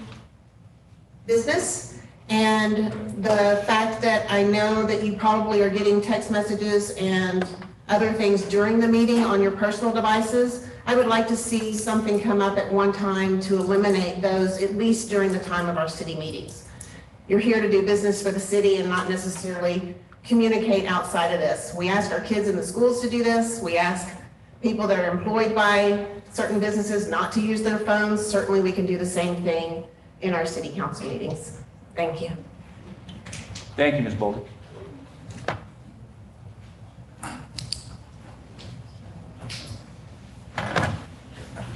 O: business. And the fact that I know that you probably are getting text messages and other things during the meeting on your personal devices, I would like to see something come up at one time to eliminate those, at least during the time of our city meetings. You're here to do business for the city and not necessarily communicate outside of this. We ask our kids in the schools to do this. We ask people that are employed by certain businesses not to use their phones. Certainly we can do the same thing in our city council meetings. Thank you.
C: Thank you, Ms. Bolte.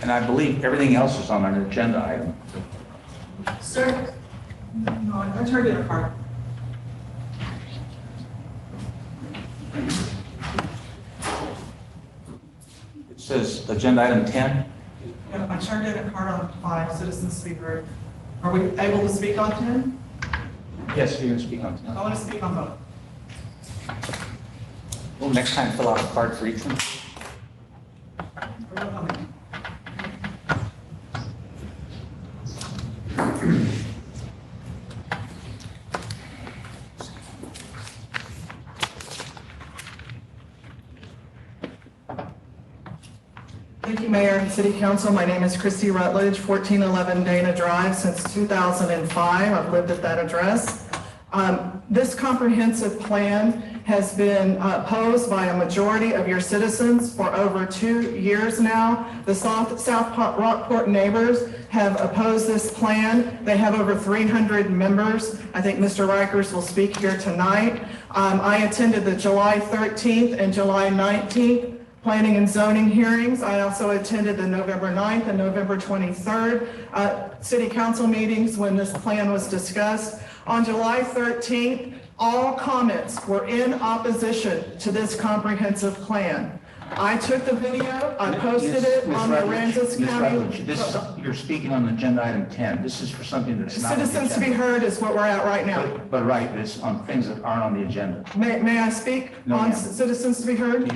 C: And I believe everything else is on an agenda item.
J: Sir? No, I turned in a card.
C: It says agenda item 10.
J: Yeah, I turned in a card on 5, citizens speak heard. Are we able to speak on 10?
C: Yes, you're going to speak on 10.
J: I want to speak on both.
C: Well, next time fill out a card for each one.
J: Thank you, Mayor and City Council. My name is Christy Rutledge, 1411 Dana Drive. Since 2005, I've lived at that address. This comprehensive plan has been opposed by a majority of your citizens for over 2 years now. The South Rockport neighbors have opposed this plan. They have over 300 members. I think Mr. Rikers will speak here tonight. I attended the July 13th and July 19th planning and zoning hearings. I also attended the November 9th and November 23rd city council meetings when this plan was discussed. On July 13th, all comments were in opposition to this comprehensive plan. I took the video, I posted it on the Aransas County.
C: You're speaking on agenda item 10. This is for something that's not on the
J: Citizens to
C: agenda.
J: be heard is what we're at right now.
C: But right, it's on things that aren't on the agenda.
J: May I speak
C: No,
J: on
C: ma'am.
J: citizens to be heard?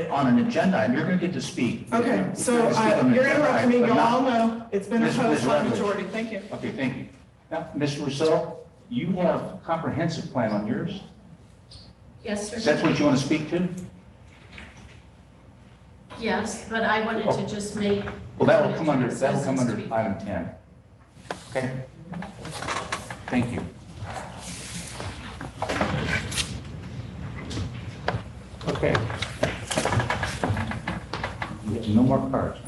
C: On an agenda item, you're going to get to speak.
J: Okay, so
C: You're gonna speak on an
J: you're
C: agenda
J: interrupting me.
C: item,
J: You
C: but
J: all
C: not-
J: know it's been
C: Ms.
J: opposed by a
C: Rutledge.
J: majority. Thank you.
C: Okay, thank you. Now, Mr. Rousseau, you have a comprehensive plan on yours?
P: Yes, sir.
C: Is that what you want to speak to?
P: Yes, but I wanted to just make.
C: Well, that will come under item 10. Okay? Thank you. Okay. We have no more cards.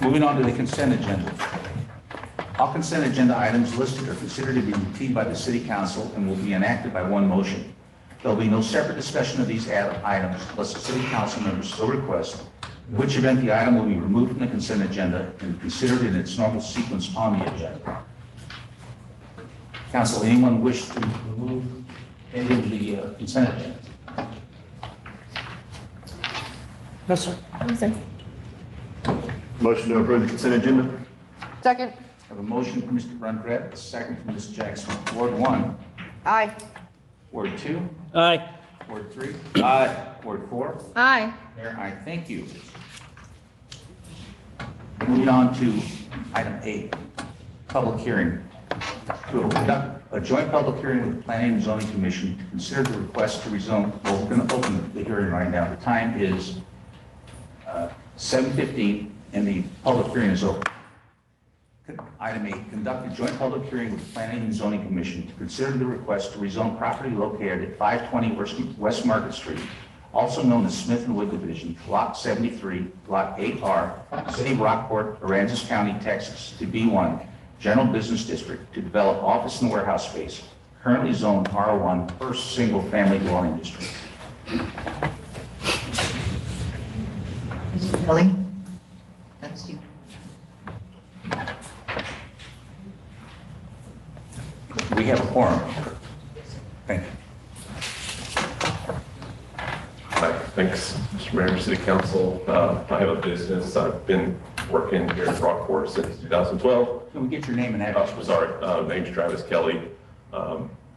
C: Moving on to the consent agenda. All consent agenda items listed are considered to be routine by the City Council and will be enacted by one motion. There will be no separate discussion of these items unless the City Council members so request, in which event the item will be removed from the consent agenda and considered in its normal sequence on the agenda. Council, anyone wish to remove any of the consent agenda?
B: No, sir.
D: Motion to approve the consent agenda?
H: Second.
C: I have a motion from Mr. Brundred, a second from Ms. Jackson. Ward 1.
H: Aye.
C: Ward 2.
G: Aye.
C: Ward 3. Aye. Ward 4.
M: Aye.
C: Mayor, aye. Thank you. Moving on to item 8, public hearing. To conduct a joint public hearing with the Planning and Zoning Commission to consider the request to rezone. Well, we're going to open the hearing right now. The time is 7:15 and the public hearing is open. Item 8, conduct a joint public hearing with the Planning and Zoning Commission to consider the request to rezone property located at 520 West Market Street, also known as Smith and Wood Division, Block 73, Block 8R, City of Rockport, Aransas County, Texas, to B1 General Business District to develop office and warehouse space currently zoned R1 first single-family dwelling district.
B: Mr. Kelly? That's you.
C: We have a quorum. Thank you.
Q: Hi, thanks, Mr. Mayor, City Council. I have a business. I've been working here in Rockport since 2012.
C: Can we get your name and address?
Q: Sorry, name's Travis Kelly.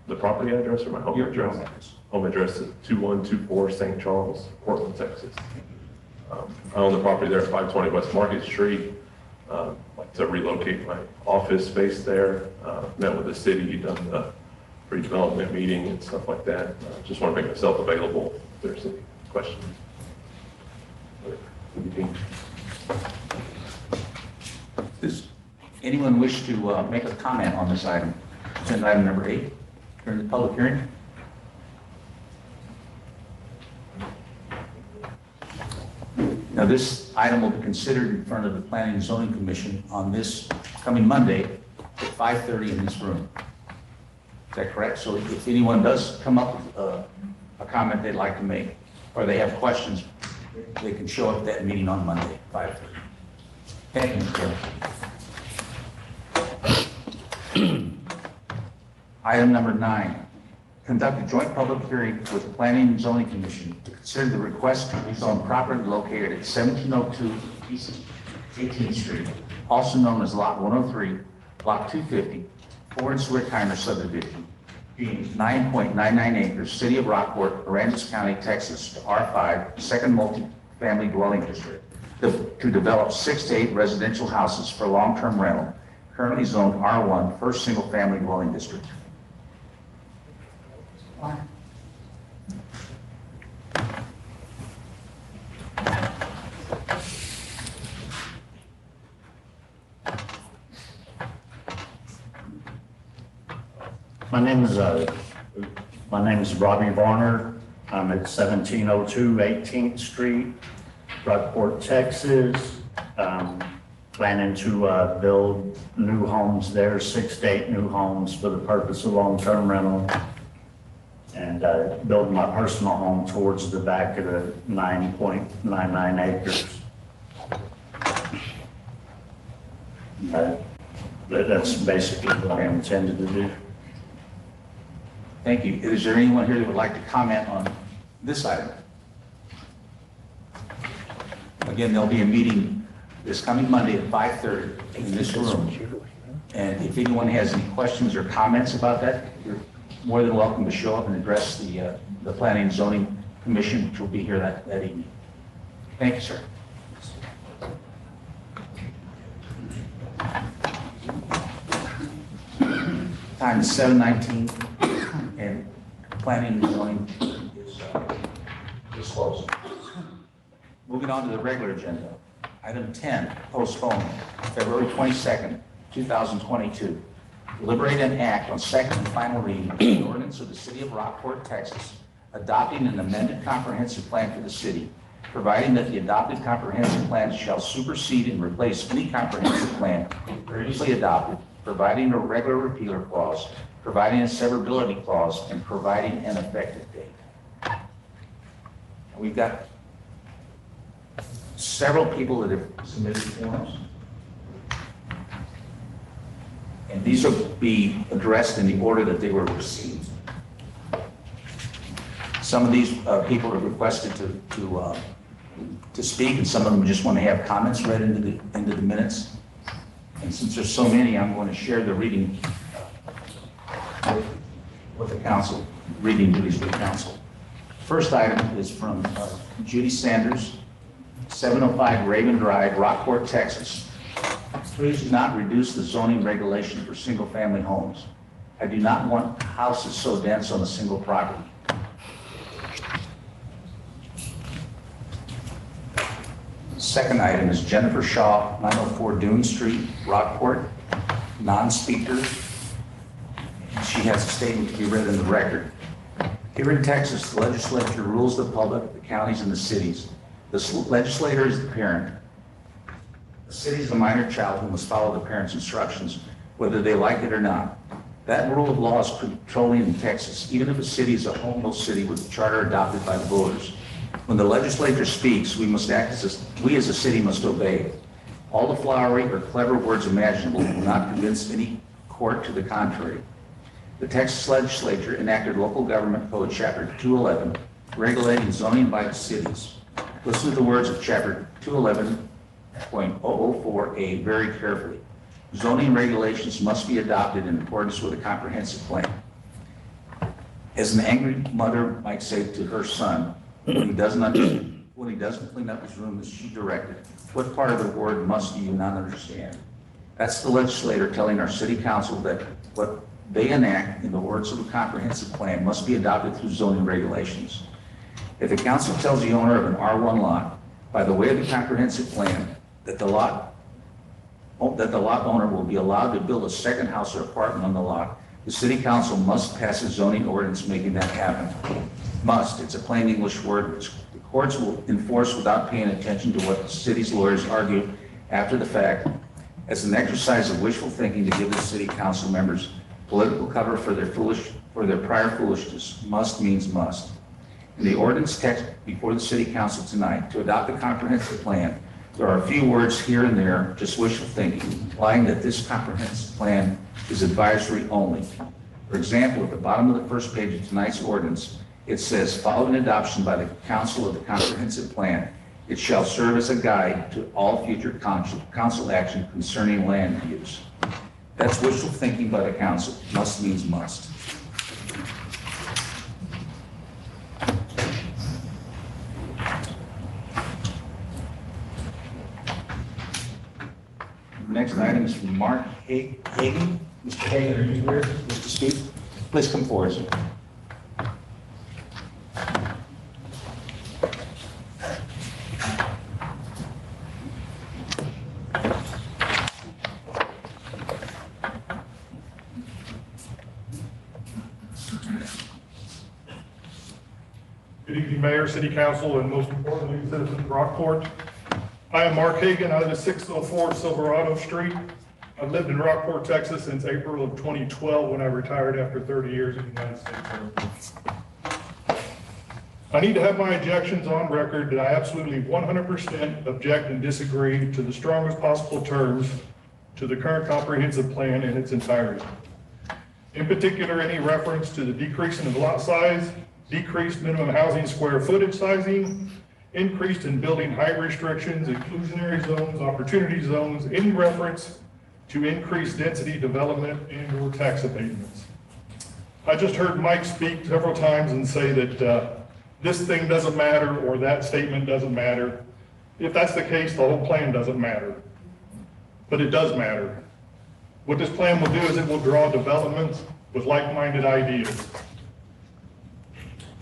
Q: The property address or my home
C: Your
Q: address?
C: home address.
Q: Home address is 2124 St. Charles, Portland, Texas. I own the property there at 520 West Market Street. I'd like to relocate my office space there. Met with the city, done the pre-development meeting and stuff like that. Just want to make myself available if there's any questions.
C: Does anyone wish to make a comment on this item? Agenda item number 8, during the public hearing? Now, this item will be considered in front of the Planning and Zoning Commission on this coming Monday at 5:30 in this room. Is that correct? So if anyone does come up with a comment they'd like to make, or they have questions, they can show up at that meeting on Monday at 5:30. Thank you, Mr. Chairman. Item number 9, conduct a joint public hearing with the Planning and Zoning Commission to consider the request to rezone property located at 1702 East 18th Street, also known as Lot 103, Block 250, Florence Rickheimer subdivision, being 9.99 acres, City of Rockport, Aransas County, Texas, to R5, second multi-family dwelling district, to develop 6 to 8 residential houses for long-term rental, currently zoned R1, first single-family dwelling district.
K: My name is Robbie Varner. I'm at 1702 18th Street, Rockport, Texas. Planning to build new homes there, 6 to 8 new homes for the purpose of long-term rental. And build my personal home towards the back of the 9.99 acres. That's basically what I intended to do.
C: Thank you. Is there anyone here that would like to comment on this item? Again, there'll be a meeting this coming Monday at 5:30 in this room. And if anyone has any questions or comments about that, you're more than welcome to show up and address the Planning and Zoning Commission, which will be here that evening. Thank you, sir. Time is 7:19, and Planning and Zoning is closed. Moving on to the regular agenda. Item 10, postpone, February 22nd, 2022. Deliberate and act on second and final reading of the ordinance of the City of Rockport, Texas, adopting an amended comprehensive plan for the city, providing that the adopted comprehensive plan shall supersede and replace any comprehensive plan previously adopted, providing a regular repealer clause, providing a severability clause, and providing an effective date. We've got several people that have submitted forms. And these will be addressed in the order that they were received. Some of these people have requested to speak, and some of them just want to have comments read into the minutes. And since there's so many, I'm going to share the reading with the council, reading duties with the council. First item is from Judy Sanders, 705 Raven Drive, Rockport, Texas. Please do not reduce the zoning regulation for single-family homes. I do not want houses so dense on a single property. Second item is Jennifer Shaw, 904 Dune Street, Rockport, non-speaker. She has a statement to be read in the record. Here in Texas, the legislature rules the public, the counties, and the cities. The legislator is the parent. The city is the minor child who must follow the parent's instructions whether they like it or not. That rule of law is controlling in Texas, even if a city is a home rule city with a charter adopted by the voters. When the legislature speaks, we as a city must obey. All the flowery or clever words imaginable will not convince any court to the contrary. The Texas legislature enacted Local Government Code Chapter 211, regulating zoning by the cities. Listen to the words of Chapter 211.004A very carefully. Zoning regulations must be adopted in accordance with a comprehensive plan. As an angry mother might say to her son, when he doesn't clean up his room as she directed, what part of the word must do you not understand? That's the legislator telling our city council that what they enact in the words of a comprehensive plan must be adopted through zoning regulations. If the council tells the owner of an R1 lot, by the way of the comprehensive plan, that the lot owner will be allowed to build a second house or apartment on the lot, the city council must pass a zoning ordinance making that happen. Must, it's a plain English word which the courts will enforce without paying attention to what the city's lawyers argue after the fact, as an exercise of wishful thinking to give the city council members political cover for their prior foolishness. Must means must. In the ordinance text before the city council tonight, to adopt a comprehensive plan, there are a few words here and there, just wishful thinking, implying that this comprehensive plan is advisory only. For example, at the bottom of the first page of tonight's ordinance, it says, following adoption by the council of the comprehensive plan, it shall serve as a guide to all future council action concerning land use. That's wishful thinking by the council. Must means must. The next item is from Mark Hagan. Mr. Hagan, are you here to speak? Please come forward, sir.
I: Good evening, Mayor, City Council, and most importantly, citizens of Rockport. I am Mark Hagan. I live at 604 Silverado Street. I've lived in Rockport, Texas since April of 2012 when I retired after 30 years in the United States Air Force. I need to have my objections on record that I absolutely 100% object and disagree to the strongest possible terms to the current comprehensive plan in its entirety. In particular, any reference to the decreasing of lot size, decreased minimum housing square footage sizing, increased in building height restrictions, inclusionary zones, opportunity zones, any reference to increased density development and or tax abatements. I just heard Mike speak several times and say that this thing doesn't matter or that statement doesn't matter. If that's the case, the whole plan doesn't matter. But it does matter. What this plan will do is it will draw developments with like-minded ideas.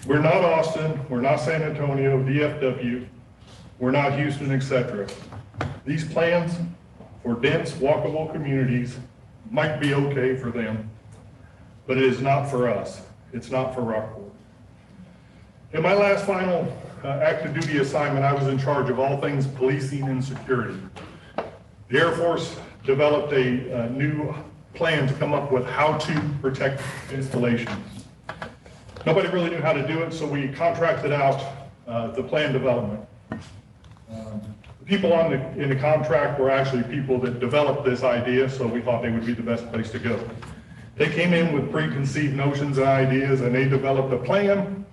I: We're not Austin, we're not San Antonio, DFW, we're not Houston, etc. These plans for dense, walkable communities might be okay for them, but it is not for us. It's not for Rockport. In my last final active duty assignment, I was in charge of all things policing and security. The Air Force developed a new plan to come up with how to protect installations. Nobody really knew how to do it, so we contracted out the plan development. The people in the contract were actually people that developed this idea, so we thought they would be the best place to go. They came in with preconceived notions and ideas, and they developed a plan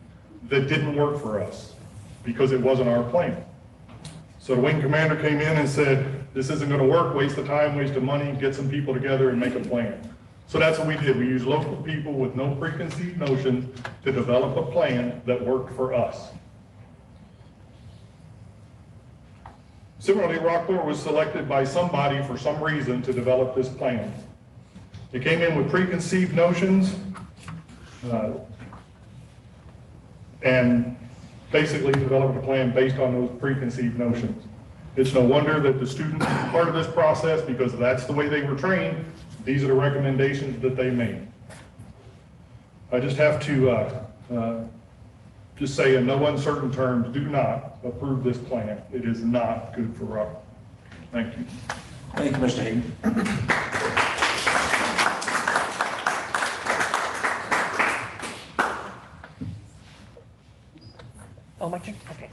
I: that didn't work for us because it wasn't our plan. So the wing commander came in and said, this isn't going to work, waste of time, waste of money, get some people together and make a plan. So that's what we did. We used local people with no preconceived notions to develop a plan that worked for us. Similarly, Rockport was selected by somebody for some reason to develop this plan. They came in with preconceived notions and basically developed a plan based on those preconceived notions. It's no wonder that the students are part of this process because that's the way they were trained. These are the recommendations that they made. I just have to just say in no uncertain terms, do not approve this plan. It is not good for Rockport. Thank you.
C: Thank you, Mr. Hayden.
B: Oh, my turn? Okay.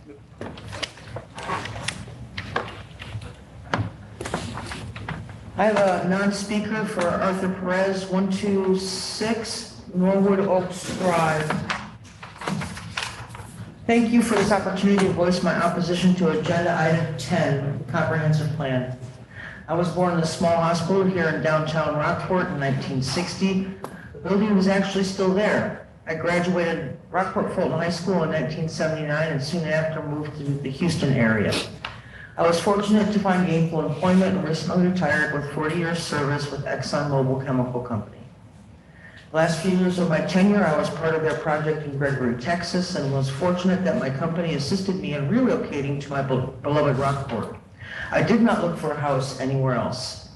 B: I have a non-speaker for Arthur Perez, 126 Norwood Oaks Drive. Thank you for this opportunity to voice my opposition to Agenda Item 10, the Comprehensive Plan. I was born in a small hospital here in downtown Rockport in 1960. The building was actually still there. I graduated Rockport Fulton High School in 1979 and soon after moved to the Houston area. I was fortunate to find gainful employment and recently retired with 40 years service with ExxonMobil Chemical Company. The last few years of my tenure, I was part of their project in Gregory, Texas, and was fortunate that my company assisted me in relocating to my beloved Rockport. I did not look for a house anywhere else.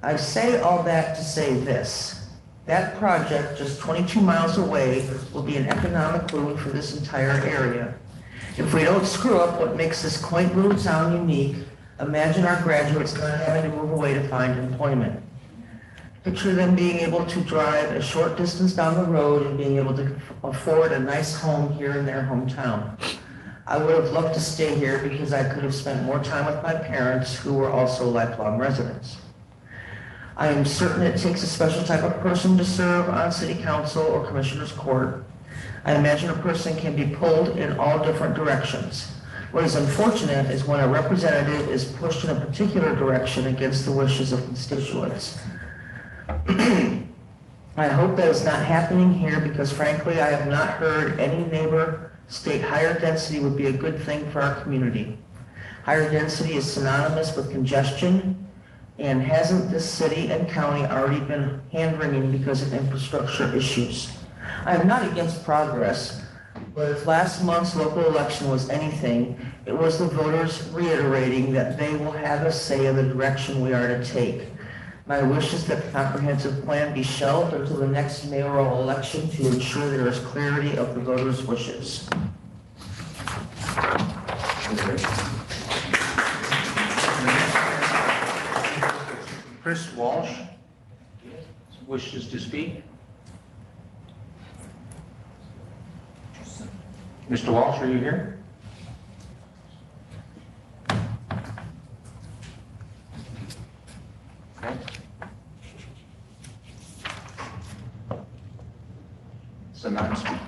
B: I say all that to say this. That project, just 22 miles away, will be an economic boon for this entire area. If we don't screw up what makes this quaint little town unique, imagine our graduates not having to move away to find employment. Picture them being able to drive a short distance down the road and being able to afford a nice home here in their hometown. I would have loved to stay here because I could have spent more time with my parents, who were also lifelong residents. I am certain it takes a special type of person to serve on city council or commissioner's court. I imagine a person can be pulled in all different directions. What is unfortunate is when a representative is pushed in a particular direction against the wishes of constituents. I hope that is not happening here because frankly, I have not heard any neighbor state higher density would be a good thing for our community. Higher density is synonymous with congestion, and hasn't this city and county already been hand-wringing because of infrastructure issues? I am not against progress, but if last month's local election was anything, it was the voters reiterating that they will have a say in the direction we are to take. My wish is that the comprehensive plan be shelved until the next mayoral election to ensure there is clarity of the voters' wishes.
C: Chris Walsh wishes to speak. Mr. Walsh, are you here? Okay. So non-speak.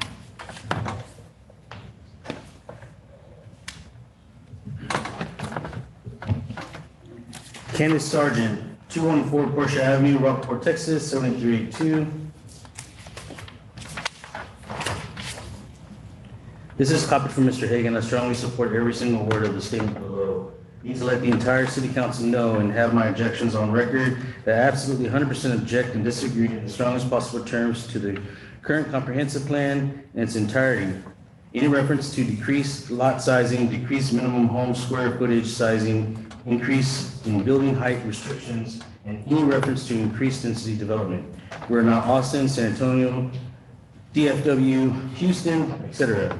G: Candace Sargent, 214 Portia Avenue, Rockport, Texas, 7382. This is copied from Mr. Hagan. I strongly support every single word of the statement below. Need to let the entire city council know and have my objections on record that I absolutely 100% object and disagree in the strongest possible terms to the current comprehensive plan in its entirety. Any reference to decreased lot sizing, decreased minimum home square footage sizing, increase in building height restrictions, and any reference to increased density development. We're not Austin, San Antonio, DFW, Houston, etc.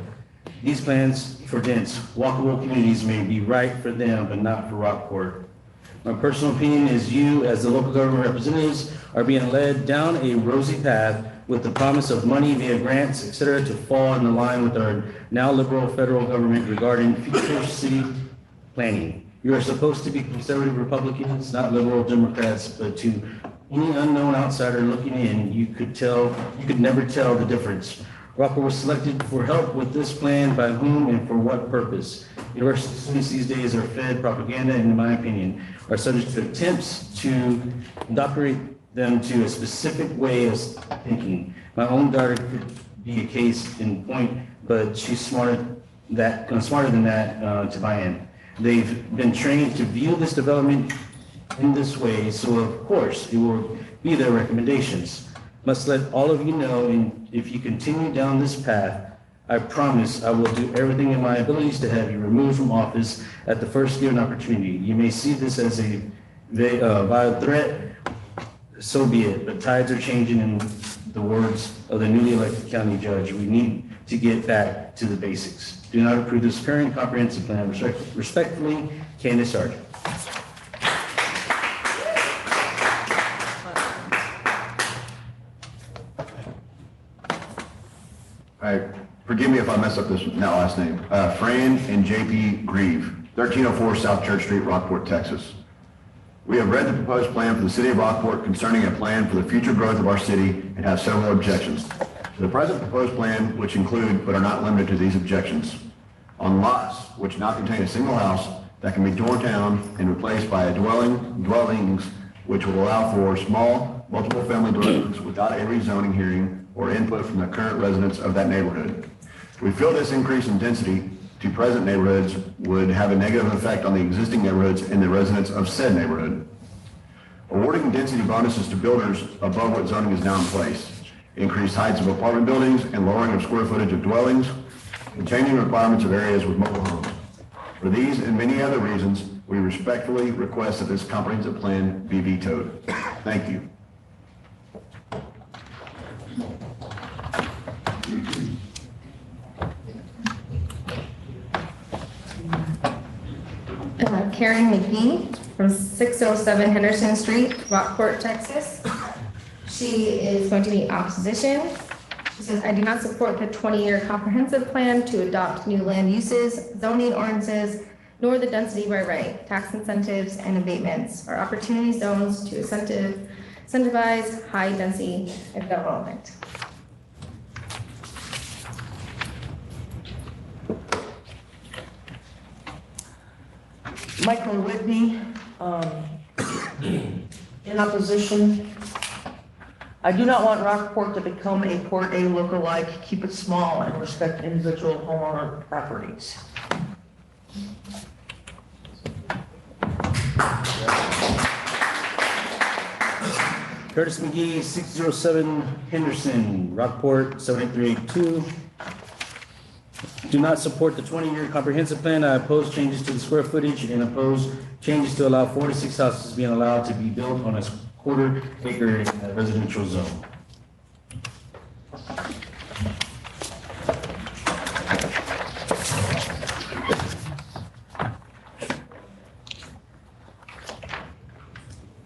G: These plans for dense, walkable communities may be right for them, but not for Rockport. My personal opinion is you, as the local government representatives, are being led down a rosy path with the promise of money via grants, etc., to fall in line with our now liberal federal government regarding future city planning. You are supposed to be conservative Republicans, not liberal Democrats, but to any unknown outsider looking in, you could never tell the difference. Rockport was selected for help with this plan by whom and for what purpose. University students these days are fed propaganda and, in my opinion, are subject to attempts to indoctrinate them to a specific way of thinking. My own daughter could be a case in point, but she's smarter than that to buy in. They've been trained to view this development in this way, so of course it will be their recommendations. Must let all of you know, and if you continue down this path, I promise I will do everything in my abilities to have you removed from office at the first given opportunity. You may see this as a vile threat, so be it, but tides are changing in the words of the newly elected county judge. We need to get back to the basics. Do not approve this current comprehensive plan. Respectfully, Candace Sargent.
D: I forgive me if I mess up that last name, Fran and JP Grieve, 1304 South Church Street, Rockport, Texas. We have read the proposed plan for the city of Rockport concerning a plan for the future growth of our city and have several objections. To the present proposed plan, which include but are not limited to these objections, on lots which not contain a single house that can be torn down and replaced by dwellings which will allow for small, multiple family dwellings without a rezoning hearing or input from the current residents of that neighborhood. We feel this increase in density to present neighborhoods would have a negative effect on the existing neighborhoods and the residents of said neighborhood. Awarding density bonuses to builders above what zoning is now in place, increased heights of apartment buildings and lowering of square footage of dwellings, and changing requirements of areas with mobile homes. For these and many other reasons, we respectfully request that this comprehensive plan be vetoed. Thank you.
M: Karen McGee from 607 Henderson Street, Rockport, Texas. She is going to be in opposition. She says, I do not support the 20-year comprehensive plan to adopt new land uses, zoning ordinances, nor the density by right, tax incentives and abatements, or opportunity zones to incentivize high density development.
B: Michael Whitney, in opposition. I do not want Rockport to become a Port A lookalike. Keep it small and respect individual homeowner properties.
G: Curtis McGee, 607 Henderson, Rockport, 78382. Do not support the 20-year comprehensive plan. I oppose changes to the square footage and oppose changes to allow 4 to 6 houses being allowed to be built on a quarter-acre residential zone.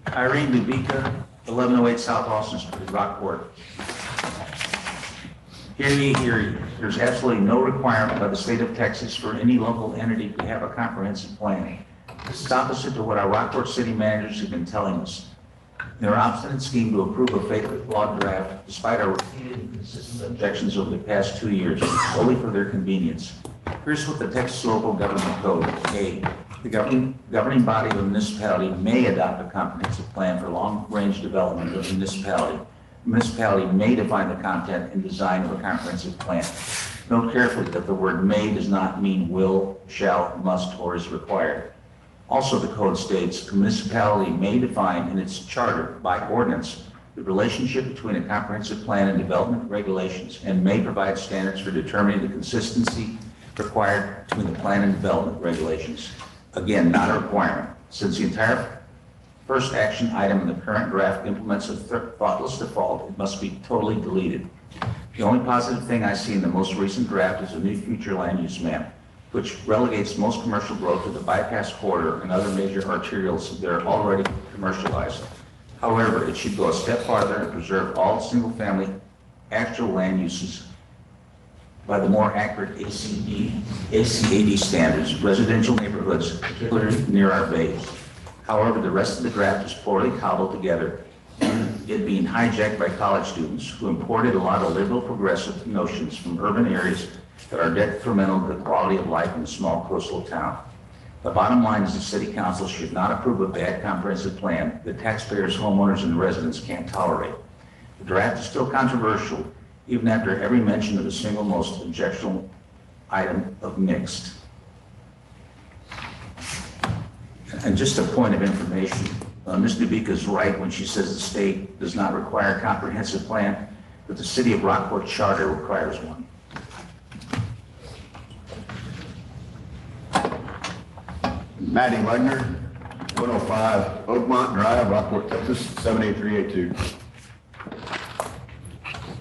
C: Irene Lubica, 1108 South Austin Street, Rockport. Hear ye, hear ye. There's absolutely no requirement by the state of Texas for any local entity to have a comprehensive plan. This is opposite to what our Rockport city managers have been telling us. Their obstinate scheme to approve a fatally flawed draft, despite our repeated and consistent objections over the past 2 years, solely for their convenience. Here's what the Texas Local Government Code, A, the governing body of a municipality may adopt a comprehensive plan for long-range development of a municipality. The municipality may define the content and design of a comprehensive plan. Note carefully that the word may does not mean will, shall, must, or is required. Also, the code states the municipality may define in its charter by ordinance the relationship between a comprehensive plan and development regulations and may provide standards for determining the consistency required between the plan and development regulations. Again, not a requirement. Since the entire first action item in the current draft implements a thoughtless default, it must be totally deleted. The only positive thing I see in the most recent draft is a new future land use map, which relegates most commercial growth to the bypass corridor and other major arterials that are already commercialized. However, it should go a step farther and preserve all single-family actual land uses by the more accurate ACAD standards, residential neighborhoods, particularly near our bays. However, the rest of the draft is poorly cobbled together, it being hijacked by college students who imported a lot of liberal progressive notions from urban areas that are detrimental to the quality of life in a small coastal town. The bottom line is the city council should not approve a bad comprehensive plan that taxpayers, homeowners, and residents can't tolerate. The draft is still controversial, even after every mention of the single most objectionable item of mixed. And just a point of information, Ms. Dubica is right when she says the state does not require a comprehensive plan, but the city of Rockport charter requires one.
D: Maddie Wagner, 105 Oakmont Drive, Rockport, Texas, 78382.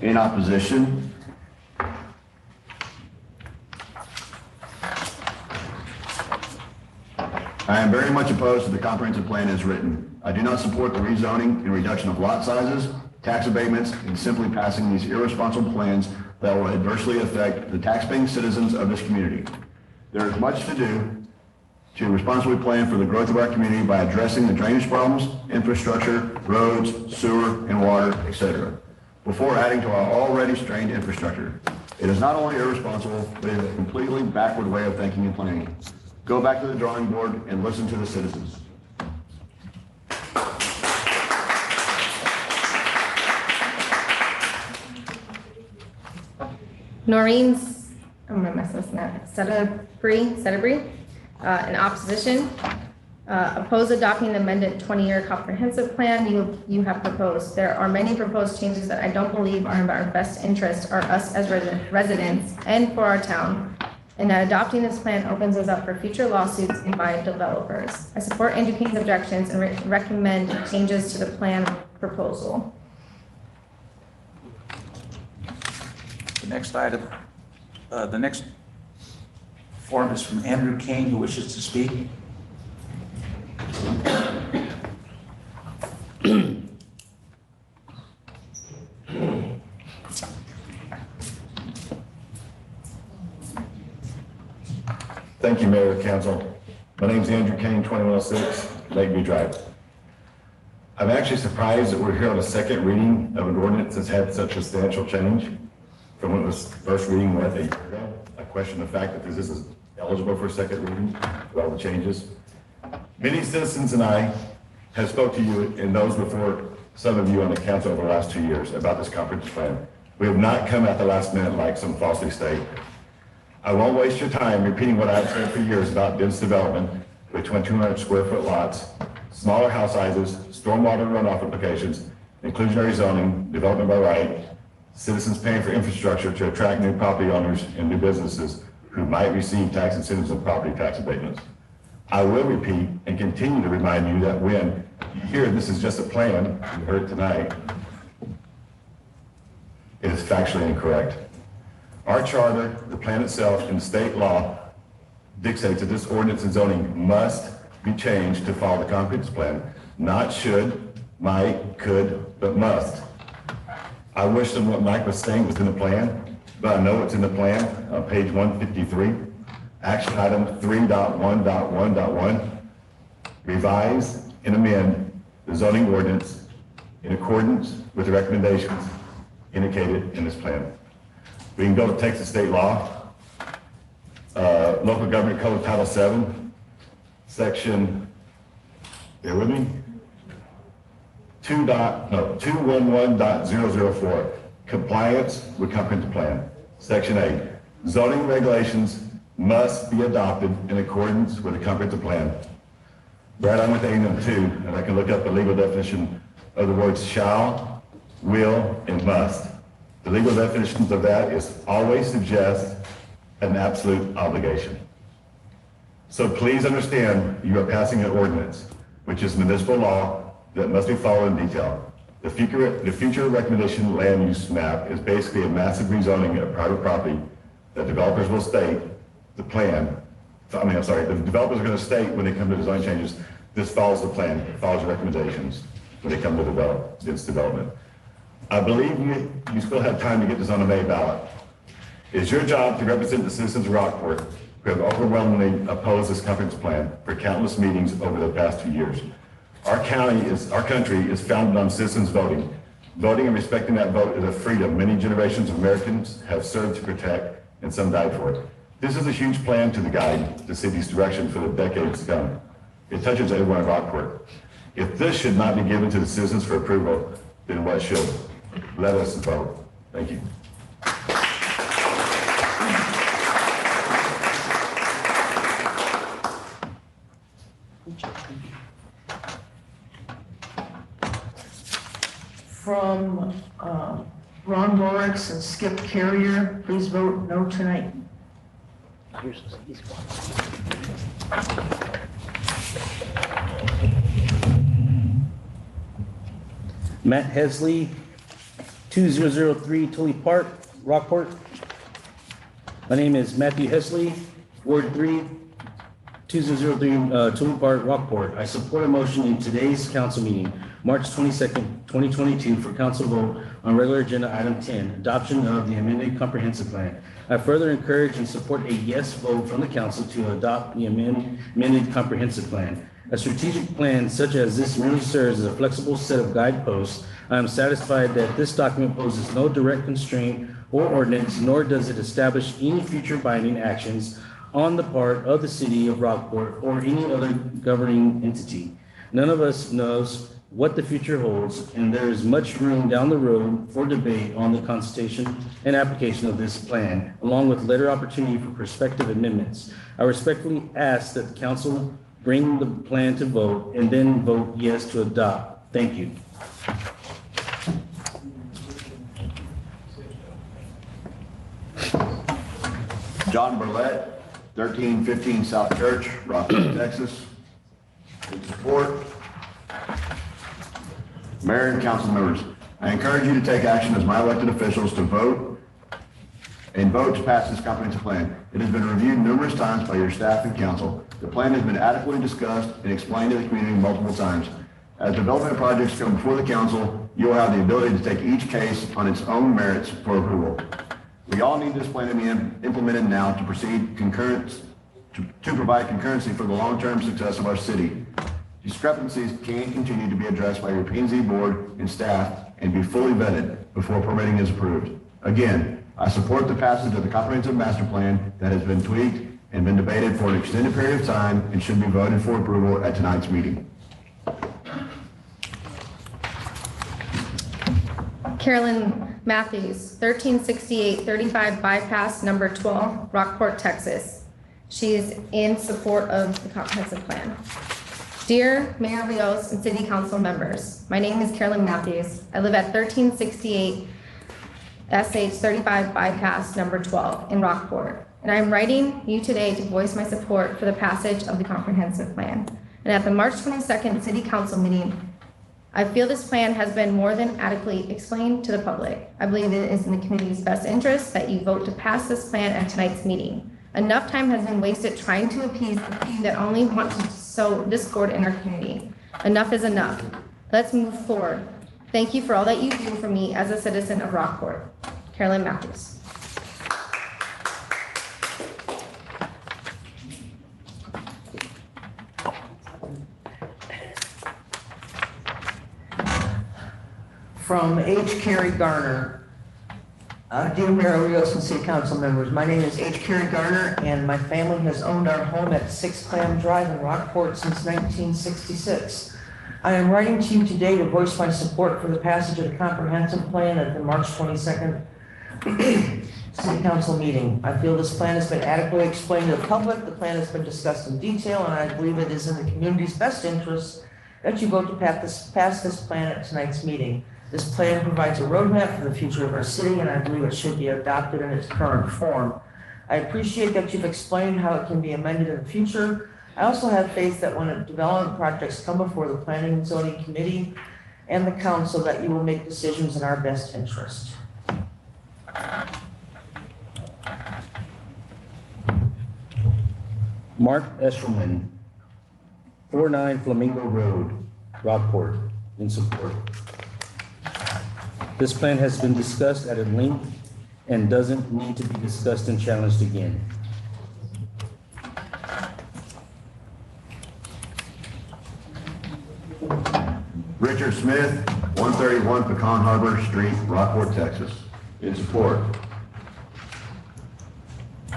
D: In opposition. I am very much opposed to the comprehensive plan as written. I do not support the rezoning and reduction of lot sizes, tax abatements, and simply passing these irresponsible plans that will adversely affect the taxpaying citizens of this community. There is much to do to responsibly plan for the growth of our community by addressing the drainage problems, infrastructure, roads, sewer, and water, etc., before adding to our already strained infrastructure. It is not only irresponsible, but it is a completely backward way of thinking and planning. Go back to the drawing board and listen to the citizens.
M: Noreen's, I'm gonna mess this up, Sedabri, in opposition. Oppose adopting the amended 20-year comprehensive plan you have proposed. There are many proposed changes that I don't believe are in our best interest or us as residents and for our town. And that adopting this plan opens us up for future lawsuits and by developers. I support Andrew King's objections and recommend changes to the plan proposal.
C: The next item, the next form is from Andrew King, who wishes to speak.
R: Thank you, Mayor and Council. My name is Andrew Kane, 2106 Lakeview Drive. I'm actually surprised that we're here on a second reading of an ordinance that's had such substantial change from when it was first reading a year ago. I question the fact that this is eligible for a second reading with all the changes. Many citizens and I have spoke to you and those before some of you on the council over the last 2 years about this comprehensive plan. We have not come at the last minute like some falsely state. I won't waste your time repeating what I've said for years about dense development between 200 square foot lots, smaller house sizes, stormwater runoff implications, inclusionary zoning, development by right, citizens paying for infrastructure to attract new property owners and new businesses who might receive tax incentives and property tax abatements. I will repeat and continue to remind you that when you hear this is just a plan, you heard tonight, it is factually incorrect. Our charter, the plan itself, and state law dictates that this ordinance and zoning must be changed to follow the comprehensive plan. Not should, might, could, but must. I wish that what Mike was saying was in the plan, but I know it's in the plan on page 153. Action item 3.1.1.1. Revise and amend the zoning ordinance in accordance with the recommendations indicated in this plan. We can go to Texas state law, local government code title 7, section, bear with me, 211.004, compliance with comprehensive plan. Section 8, zoning regulations must be adopted in accordance with the comprehensive plan. Right on with A&M 2, and I can look up the legal definition of the words shall, will, and must. The legal definitions of that is always suggest an absolute obligation. So please understand you are passing an ordinance, which is municipal law that must be followed in detail. The future recommendation land use map is basically a massive rezoning of private property that developers will state the plan. The developers are going to state when they come to design changes, this follows the plan, it follows the recommendations when they come to develop its development. I believe you still have time to get this on the May ballot. It's your job to represent the citizens of Rockport who have overwhelmingly opposed this comprehensive plan for countless meetings over the past 2 years. Our country is founded on citizens voting. Voting and respecting that vote is a freedom many generations of Americans have served to protect, and some died for it. This is a huge plan to guide the city's direction for the decades to come. It touches everyone in Rockport. If this should not be given to the citizens for approval, then what should? Let us vote. Thank you.
B: From Ron Lawrence and Skip Carrier, please vote no tonight. Here's the easy one.
G: Matt Hesley, 2003 Tully Park, Rockport. My name is Matthew Hesley, Ward 3, 2003 Tulip Park, Rockport. I support a motion in today's council meeting, March 22nd, 2022, for council vote on regular agenda item 10, adoption of the amended comprehensive plan. I further encourage and support a yes vote from the council to adopt the amended comprehensive plan. A strategic plan such as this merely serves as a flexible set of guideposts. I am satisfied that this document poses no direct constraint or ordinance, nor does it establish any future binding actions on the part of the city of Rockport or any other governing entity. None of us knows what the future holds, and there is much room down the road for debate on the consultation and application of this plan, along with later opportunity for prospective amendments. I respectfully ask that the council bring the plan to vote and then vote yes to adopt. Thank you.
D: John Burlett, 1315 South Church, Rockport, Texas. In support. Mayor and council members, I encourage you to take action as my elected officials to vote to pass this comprehensive plan. It has been reviewed numerous times by your staff and council. The plan has been adequately discussed and explained to the community multiple times. As development projects come before the council, you will have the ability to take each case on its own merits for approval. We all need this plan to be implemented now to proceed to provide concurrency for the long-term success of our city. Discrepancies can continue to be addressed by your P&Z board and staff and be fully vetted before permitting is approved. Again, I support the passage of the comprehensive master plan that has been tweaked and been debated for an extended period of time and should be voted for approval at tonight's meeting.
M: Carolyn Matthews, 1368 35 bypass number 12, Rockport, Texas. She is in support of the comprehensive plan. Dear Mayor Rios and City Council members, my name is Carolyn Matthews. I live at 1368 SH 35 bypass number 12 in Rockport. And I'm writing you today to voice my support for the passage of the comprehensive plan. And at the March 22nd City Council meeting, I feel this plan has been more than adequately explained to the public. I believe it is in the community's best interest that you vote to pass this plan at tonight's meeting. Enough time has been wasted trying to appease the few that only want to sow discord in our community. Enough is enough. Let's move forward. Thank you for all that you do for me as a citizen of Rockport. Carolyn Matthews.
B: From H. Carey Garner. Dear Mayor Rios and City Council members, my name is H. Carey Garner, and my family has owned our home at 6 Clam Drive in Rockport since 1966. I am writing to you today to voice my support for the passage of the comprehensive plan at the March 22nd City Council meeting. I feel this plan has been adequately explained to the public. The plan has been discussed in detail, and I believe it is in the community's best interest that you vote to pass this plan at tonight's meeting. This plan provides a roadmap for the future of our city, and I believe it should be adopted in its current form. I appreciate that you've explained how it can be amended in the future. I also have faith that when development projects come before the Planning and Zoning Committee and the Council, that you will make decisions in our best interest.
G: Mark Eshelman, 49 Flamingo Road, Rockport, in support. This plan has been discussed at a length and doesn't need to be discussed and challenged again.
D: Richard Smith, 131 Pecan Harbor Street, Rockport, Texas. In support.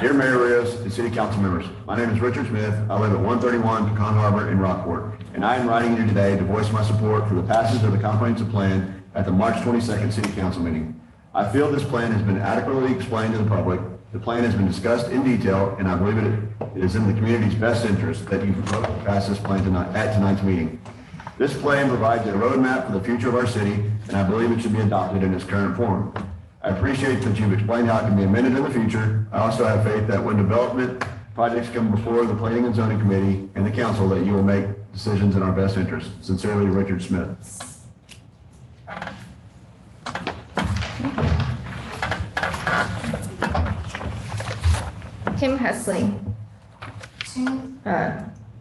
D: Dear Mayor Rios and City Council members, my name is Richard Smith. I live at 131 Pecan Harbor in Rockport, and I am writing you today to voice my support for the passage of the comprehensive plan at the March 22nd City Council meeting. I feel this plan has been adequately explained to the public. The plan has been discussed in detail, and I believe it is in the community's best interest that you vote to pass this plan at tonight's meeting. This plan provides a roadmap for the future of our city, and I believe it should be adopted in its current form. I appreciate that you've explained how it can be amended in the future. I also have faith that when development projects come before the Planning and Zoning Committee and the Council, that you will make decisions in our best interest. Sincerely, Richard Smith.
M: Kim Hesley,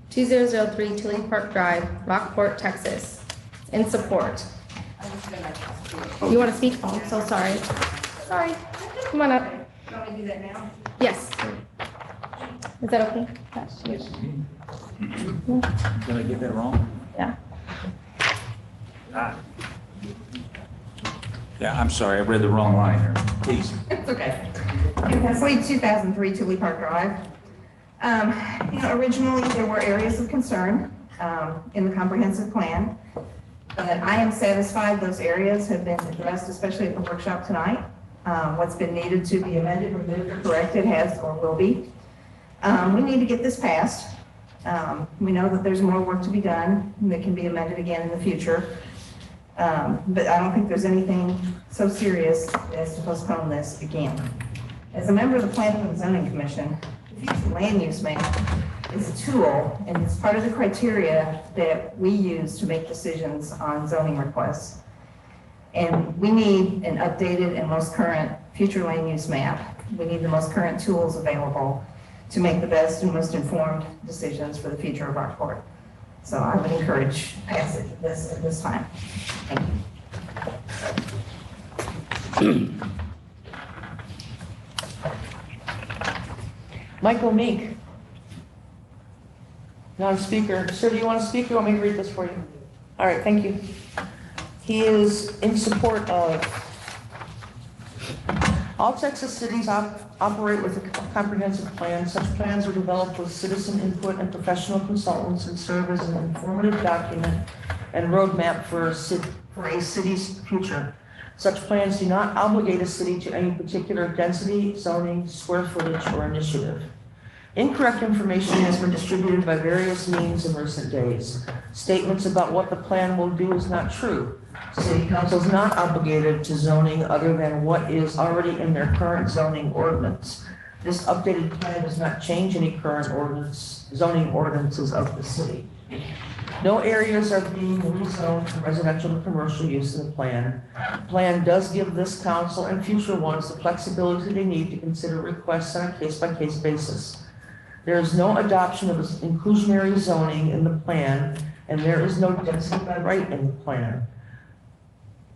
M: 2003 Tilly Park Drive, Rockport, Texas, in support. You want to speak? Oh, I'm so sorry. Sorry. Come on up.
F: You want me to do that now?
M: Yes. Is that okay?
C: Did I get that wrong?
M: Yeah.
C: Yeah, I'm sorry, I read the wrong line there. Please.
F: It's okay. It's Lee 2003 Tilly Park Drive. Originally, there were areas of concern in the comprehensive plan, but I am satisfied those areas have been addressed, especially at the workshop tonight. What's been needed to be amended, removed, or corrected has or will be. We need to get this passed. We know that there's more work to be done that can be amended again in the future. But I don't think there's anything so serious as to postpone this again. As a member of the Planning and Zoning Commission, the future land use map is a tool, and it's part of the criteria that we use to make decisions on zoning requests. And we need an updated and most current future land use map. We need the most current tools available to make the best and most informed decisions for the future of Rockport. So I would encourage passage of this at this time. Thank you.
B: Michael Meek. Non-speaker. Sir, do you want to speak or you want me to read this for you? All right, thank you. He is in support of all Texas cities operate with a comprehensive plan. Such plans are developed with citizen input and professional consultants and serve as an informative document and roadmap for a city's future. Such plans do not obligate a city to any particular density, zoning, square footage, or initiative. Incorrect information has been distributed by various means in recent days. Statements about what the plan will do is not true. City Council is not obligated to zoning other than what is already in their current zoning ordinance. This updated plan does not change any current zoning ordinances of the city. No areas are being rezoned from residential to commercial use in the plan. The plan does give this council and future ones the flexibility they need to consider requests on a case-by-case basis. There is no adoption of inclusionary zoning in the plan, and there is no density by right in the plan.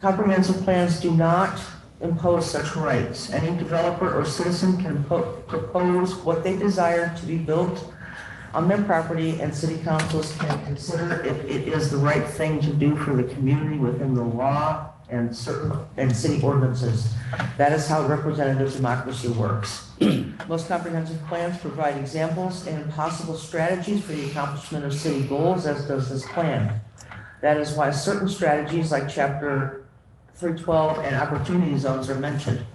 B: Comprehensive plans do not impose such rights. Any developer or citizen can propose what they desire to be built on their property, and city councils can consider if it is the right thing to do for the community within the law and city ordinances. That is how representative democracy works. Most comprehensive plans provide examples and possible strategies for the accomplishment of city goals, as does this plan. That is why certain strategies like Chapter 312 and opportunity zones are mentioned.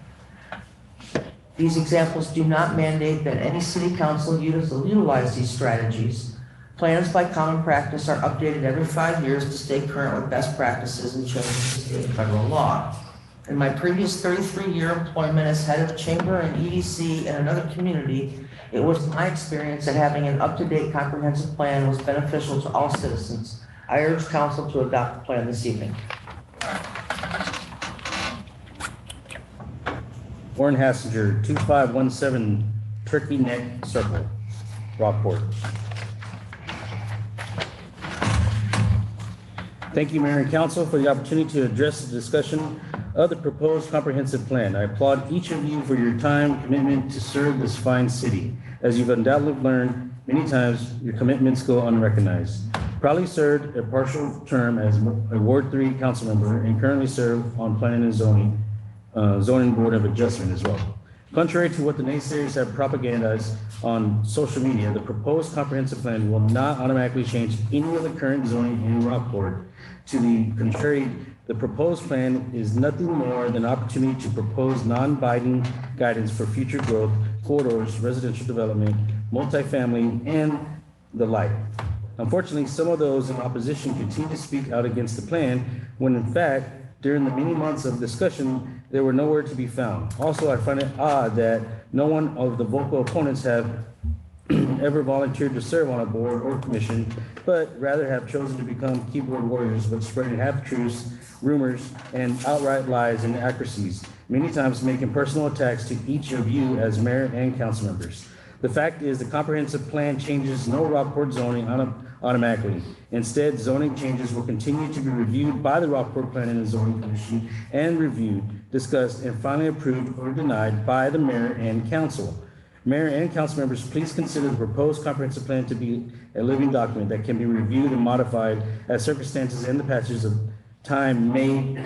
B: These examples do not mandate that any city council utilize these strategies. Plans by common practice are updated every 5 years to stay current with best practices and changes to state and federal law. In my previous 33-year employment as head of chamber and EDC in another community, it was my experience that having an up-to-date comprehensive plan was beneficial to all citizens. I urge council to adopt the plan this evening.
G: Warren Hassinger, 2517 Turkey Neck Circle, Rockport. Thank you, Mayor and Council, for the opportunity to address the discussion of the proposed comprehensive plan. I applaud each of you for your time, commitment to serve this fine city. As you've undoubtedly learned many times, your commitments go unrecognized. Proudly served a partial term as a Ward 3 council member and currently serve on Planning and Zoning Board of Adjustment as well. Contrary to what the naysayers have propagandized on social media, the proposed comprehensive plan will not automatically change any of the current zoning in Rockport. To the contrary, the proposed plan is nothing more than an opportunity to propose non-binding guidance for future growth, corridors, residential development, multifamily, and the like. Unfortunately, some of those in opposition continue to speak out against the plan, when in fact, during the many months of discussion, they were nowhere to be found. Also, I find it odd that no one of the vocal opponents have ever volunteered to serve on a board or commission, but rather have chosen to become keyboard warriors with spreading half-truths, rumors, and outright lies and inaccuracies, many times making personal attacks to each of you as mayor and council members. The fact is, the comprehensive plan changes no Rockport zoning automatically. Instead, zoning changes will continue to be reviewed by the Rockport Planning and Zoning Commission and reviewed, discussed, and finally approved or denied by the mayor and council. Mayor and council members, please consider the proposed comprehensive plan to be a living document that can be reviewed and modified as circumstances and the passage of time may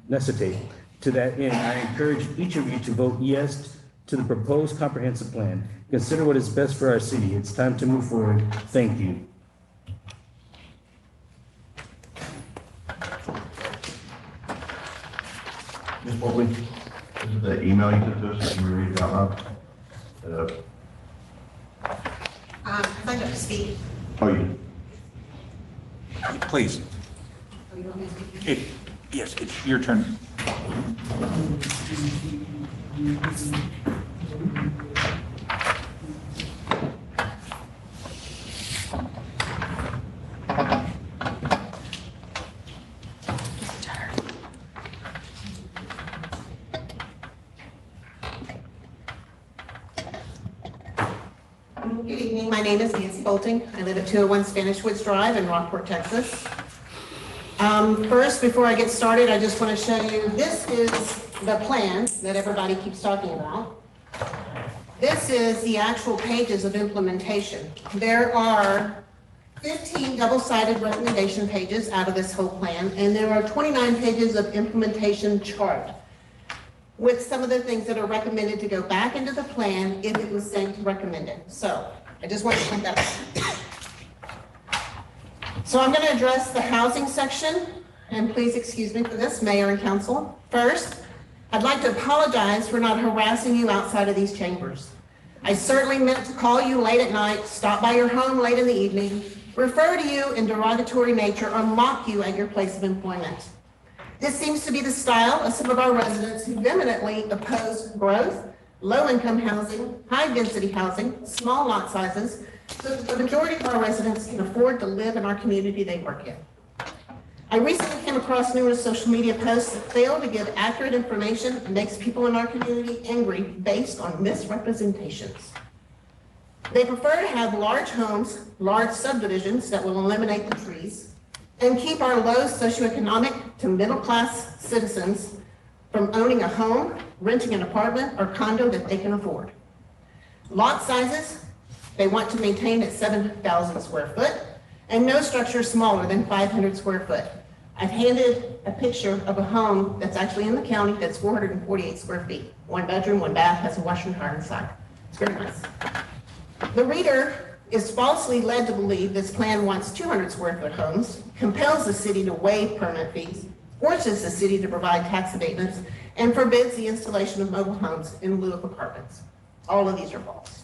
G: necessitate. To that end, I encourage each of you to vote yes to the proposed comprehensive plan. Consider what is best for our city. It's time to move forward. Thank you.
R: Ms. Bolton, this is the email you sent to us, can you read it out loud?
O: I'd like to speak.
R: Oh, you,
C: Please. Yes, it's your turn.
O: Good evening, my name is Nancy Bolting. I live at 201 Spanish Woods Drive in Rockport, Texas. First, before I get started, I just want to show you, this is the plan that everybody keeps talking about. This is the actual pages of implementation. There are 15 double-sided recommendation pages out of this whole plan, and there are 29 pages of implementation chart with some of the things that are recommended to go back into the plan if it was deemed recommended. So I just want to point that out. So I'm going to address the housing section, and please excuse me for this, Mayor and Council. First, I'd like to apologize for not harassing you outside of these chambers. I certainly meant to call you late at night, stop by your home late in the evening, refer to you in derogatory nature, or mock you at your place of employment. This seems to be the style of some of our residents who vehemently oppose growth, low-income housing, high-density housing, small lot sizes, so that the majority of our residents can afford to live in our community they work in. I recently came across numerous social media posts that fail to give accurate information and makes people in our community angry based on misrepresentations. They prefer to have large homes, large subdivisions that will eliminate the trees, and keep our low socioeconomic to middle-class citizens from owning a home, renting an apartment or condo that they can afford. Lot sizes, they want to maintain at 7,000 square foot, and no structure smaller than 500 square foot. I've handed a picture of a home that's actually in the county that's 448 square feet. 1 bedroom, 1 bath, has a washer and dryer inside. It's very nice. The reader is falsely led to believe this plan wants 200 square foot homes, compels the city to waive permit fees, forces the city to provide tax abatements, and forbids the installation of mobile homes in lieu of apartments. All of these are false.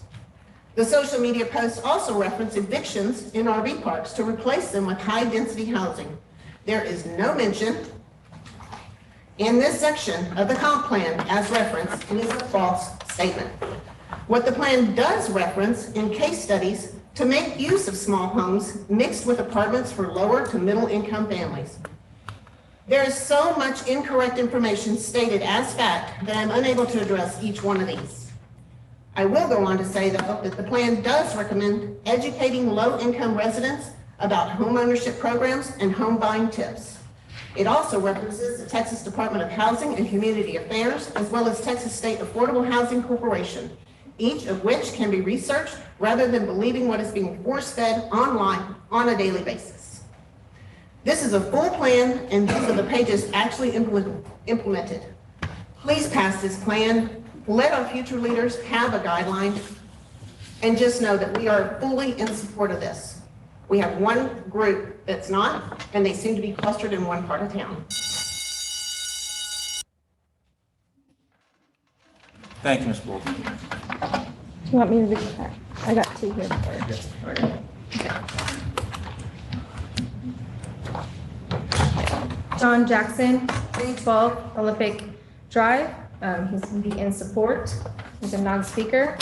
O: The social media posts also reference evictions in RV parks to replace them with high-density housing. There is no mention in this section of the comp plan as referenced, and is a false statement. What the plan does reference in case studies to make use of small homes mixed with apartments for lower to middle income families. There is so much incorrect information stated as fact that I'm unable to address each one of these. I will go on to say, though, that the plan does recommend educating low-income residents about home ownership programs and home buying tips. It also references the Texas Department of Housing and Community Affairs, as well as Texas State Affordable Housing Corporation, each of which can be researched rather than believing what is being force-fed online on a daily basis. This is a full plan, and these are the pages actually implemented. Please pass this plan. Let our future leaders have a guideline, and just know that we are fully in support of this. We have one group that's not, and they seem to be clustered in one part of town.
C: Thank you, Ms. Bolton.
M: You want me to read that? I got 2 here. John Jackson, 312 Olympic Drive. He's going to be in support. He's a non-speaker.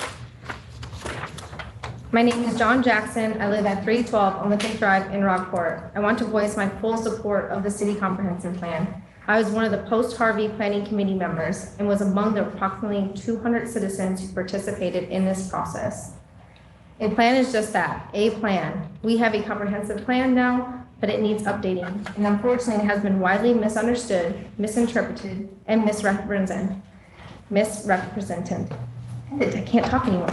M: My name is John Jackson. I live at 312 Olympic Drive in Rockport. I want to voice my full support of the city comprehensive plan. I was one of the post-Harvey Planning Committee members and was among the approximately 200 citizens who participated in this process. A plan is just that, a plan. We have a comprehensive plan now, but it needs updating, and unfortunately it has been widely misunderstood, misinterpreted, and misrepresented. I can't talk anymore.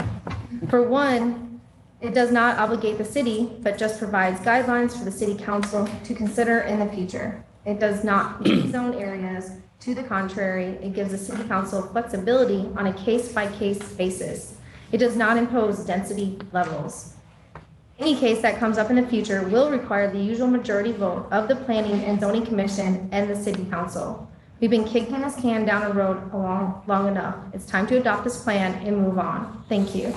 M: For one, it does not obligate the city, but just provides guidelines for the city council to consider in the future. It does not rezone areas. To the contrary, it gives the city council flexibility on a case-by-case basis. It does not impose density levels. Any case that comes up in the future will require the usual majority vote of the Planning and Zoning Commission and the City Council. We've been kicking this can down the road long enough. It's time to adopt this plan and move on. Thank you.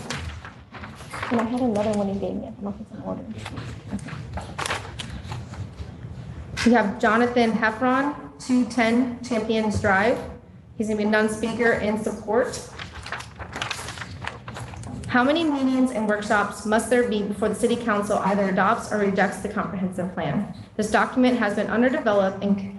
M: And I had another one you gave me. I don't know if it's in order. We have Jonathan Heffron, 210 Champions Drive. He's going to be a non-speaker in support. How many meetings and workshops must there be before the City Council either adopts or rejects the comprehensive plan? This document has been underdeveloped in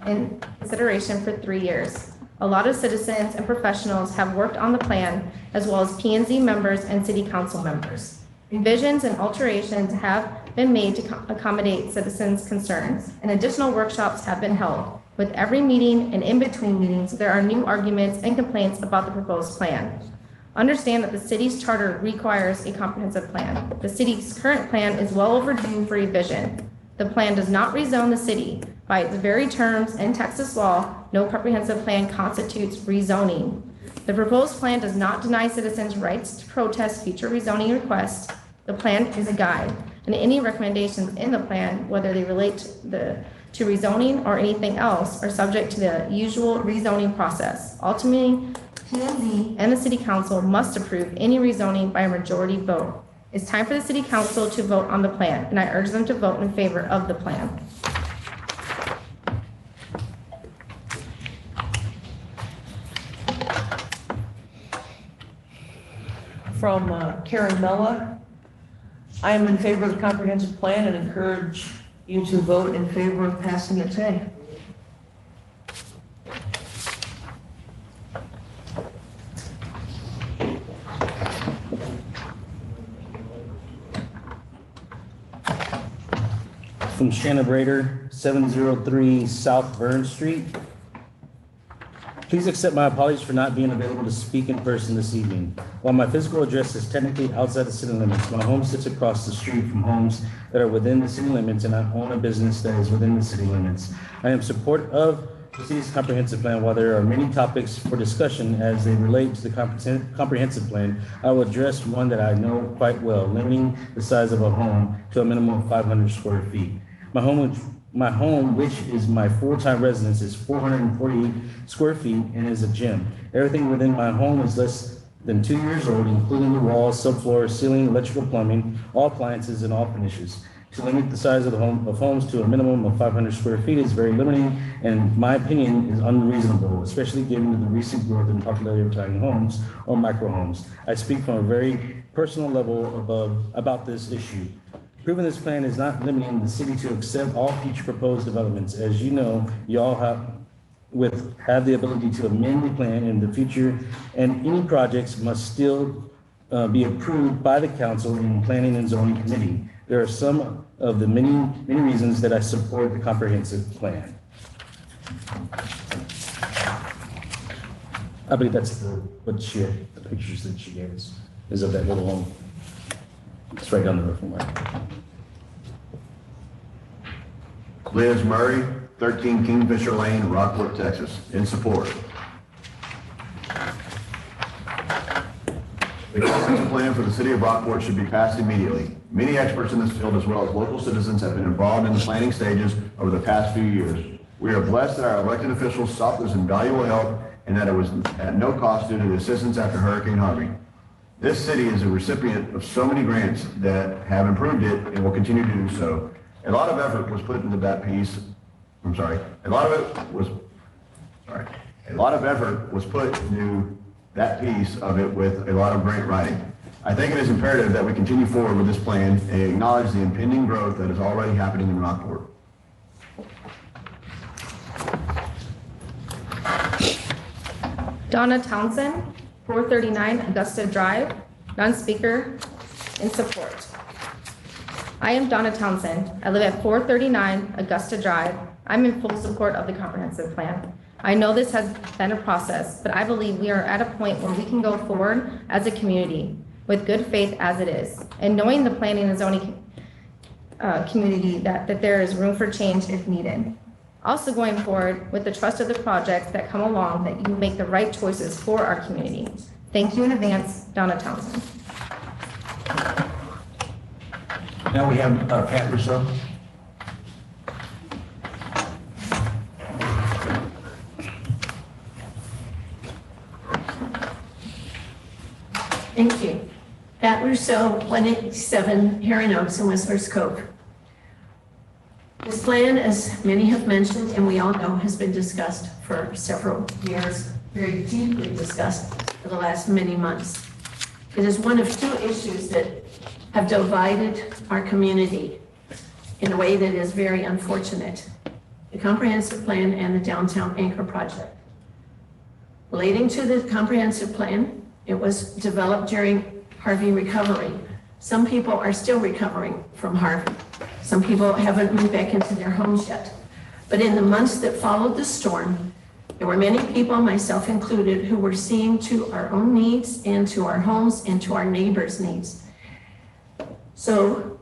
M: consideration for 3 years. A lot of citizens and professionals have worked on the plan, as well as P&Z members and City Council members. Revisions and alterations have been made to accommodate citizens' concerns, and additional workshops have been held. With every meeting and in between meetings, there are new arguments and complaints about the proposed plan. Understand that the city's charter requires a comprehensive plan. The city's current plan is well overdue for revision. The plan does not rezone the city. By its very terms in Texas law, no comprehensive plan constitutes rezoning. The proposed plan does not deny citizens rights to protest future rezoning requests. The plan is a guide, and any recommendations in the plan, whether they relate to rezoning or anything else, are subject to the usual rezoning process. Ultimately, P&Z and the City Council must approve any rezoning by a majority vote. It's time for the City Council to vote on the plan, and I urge them to vote in favor of the plan.
B: From Karen Mella. I am in favor of the comprehensive plan and encourage you to vote in favor of passing it today.
G: From Shannon Brader, 703 South Vern Street. Please accept my apologies for not being available to speak in person this evening. While my physical address is technically outside the city limits, my home sits across the street from homes that are within the city limits, and I own a business that is within the city limits. I am in support of the city's comprehensive plan. While there are many topics for discussion as they relate to the comprehensive plan, I will address one that I know quite well, limiting the size of a home to a minimum of 500 square feet. My home, which is my full-time residence, is 448 square feet and is a gym. Everything within my home is less than 2 years old, including the walls, subfloor, ceiling, electrical, plumbing, all appliances, and all finishes. To limit the size of homes to a minimum of 500 square feet is very limiting, and in my opinion is unreasonable, especially given the recent growth in popularity of tiny homes or micro homes. I speak from a very personal level about this issue. Approving this plan is not limiting the city to accept all future proposed developments. As you know, you all have the ability to amend the plan in the future, and any projects must still be approved by the council in Planning and Zoning Committee. There are some of the many reasons that I support the comprehensive plan. I believe that's the pictures that she gave us is of that little home. It's right down the road from where.
R: Liz Murray, 13 Kingfisher Lane, Rockport, Texas, in support. The comprehensive plan for the city of Rockport should be passed immediately. Many experts in this field, as well as local citizens, have been involved in the planning stages over the past few years. We are blessed that our elected officials sought this invaluable help and that it was at no cost due to the assistance after Hurricane Harvey. This city is a recipient of so many grants that have improved it and will continue to do so. A lot of effort was put into that piece. A lot of effort was put into that piece of it with a lot of grant writing. I think it is imperative that we continue forward with this plan and acknowledge the impending growth that is already happening in Rockport.
M: Donna Townsend, 439 Augusta Drive, non-speaker, in support. I am Donna Townsend. I live at 439 Augusta Drive. I'm in full support of the comprehensive plan. I know this has been a process, but I believe we are at a point where we can go forward as a community with good faith as it is, and knowing the planning and zoning community that there is room for change if needed. Also going forward with the trust of the projects that come along, that you make the right choices for our community. Thank you in advance, Donna Townsend.
C: Now we have Pat Rousseau.
P: Thank you. Pat Rousseau, 187 Heron Oaks in Whistler's Cove. This plan, as many have mentioned, and we all know, has been discussed for several years, very deeply discussed for the last many months. It is one of two issues that have divided our community in a way that is very unfortunate: the comprehensive plan and the downtown anchor project. Relating to the comprehensive plan, it was developed during Harvey recovery. Some people are still recovering from Harvey. Some people haven't moved back into their homes yet. But in the months that followed the storm, there were many people, myself included, who were seeing to our own needs and to our homes and to our neighbors' needs. So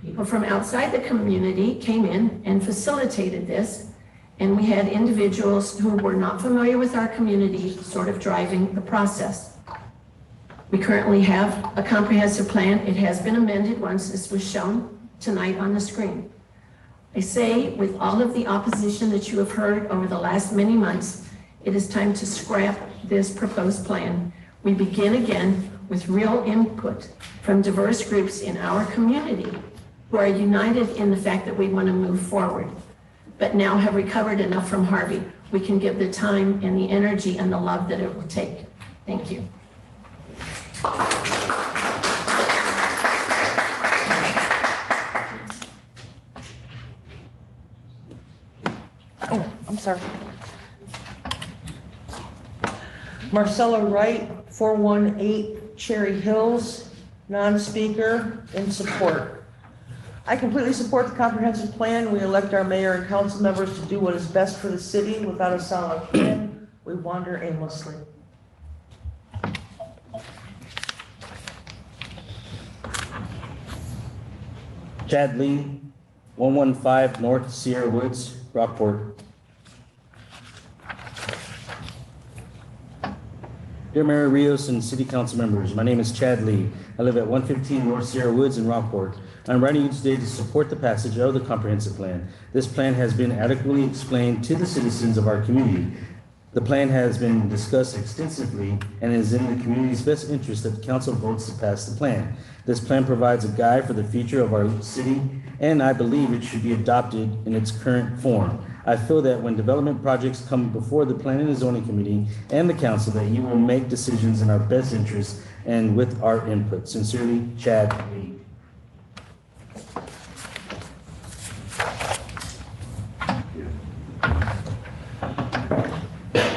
P: people from outside the community came in and facilitated this, and we had individuals who were not familiar with our community sort of driving the process. We currently have a comprehensive plan. It has been amended once this was shown tonight on the screen. I say, with all of the opposition that you have heard over the last many months, it is time to scrap this proposed plan. We begin again with real input from diverse groups in our community who are united in the fact that we want to move forward, but now have recovered enough from Harvey. We can give the time and the energy and the love that it will take. Thank you.
B: Oh, I'm sorry. Marcella Wright, 418 Cherry Hills, non-speaker, in support. I completely support the comprehensive plan. We elect our mayor and council members to do what is best for the city. Without a solid plan, we wander aimlessly.
G: Chad Lee, 115 North Sierra Woods, Rockport. Dear Mayor Rios and City Council members, my name is Chad Lee. I live at 115 North Sierra Woods in Rockport. I'm writing you today to support the passage of the comprehensive plan. This plan has been adequately explained to the citizens of our community. The plan has been discussed extensively and is in the community's best interest that the council votes to pass the plan. This plan provides a guide for the future of our city, and I believe it should be adopted in its current form. I feel that when development projects come before the Planning and Zoning Committee and the council, that you will make decisions in our best interest and with our input. Sincerely, Chad Lee.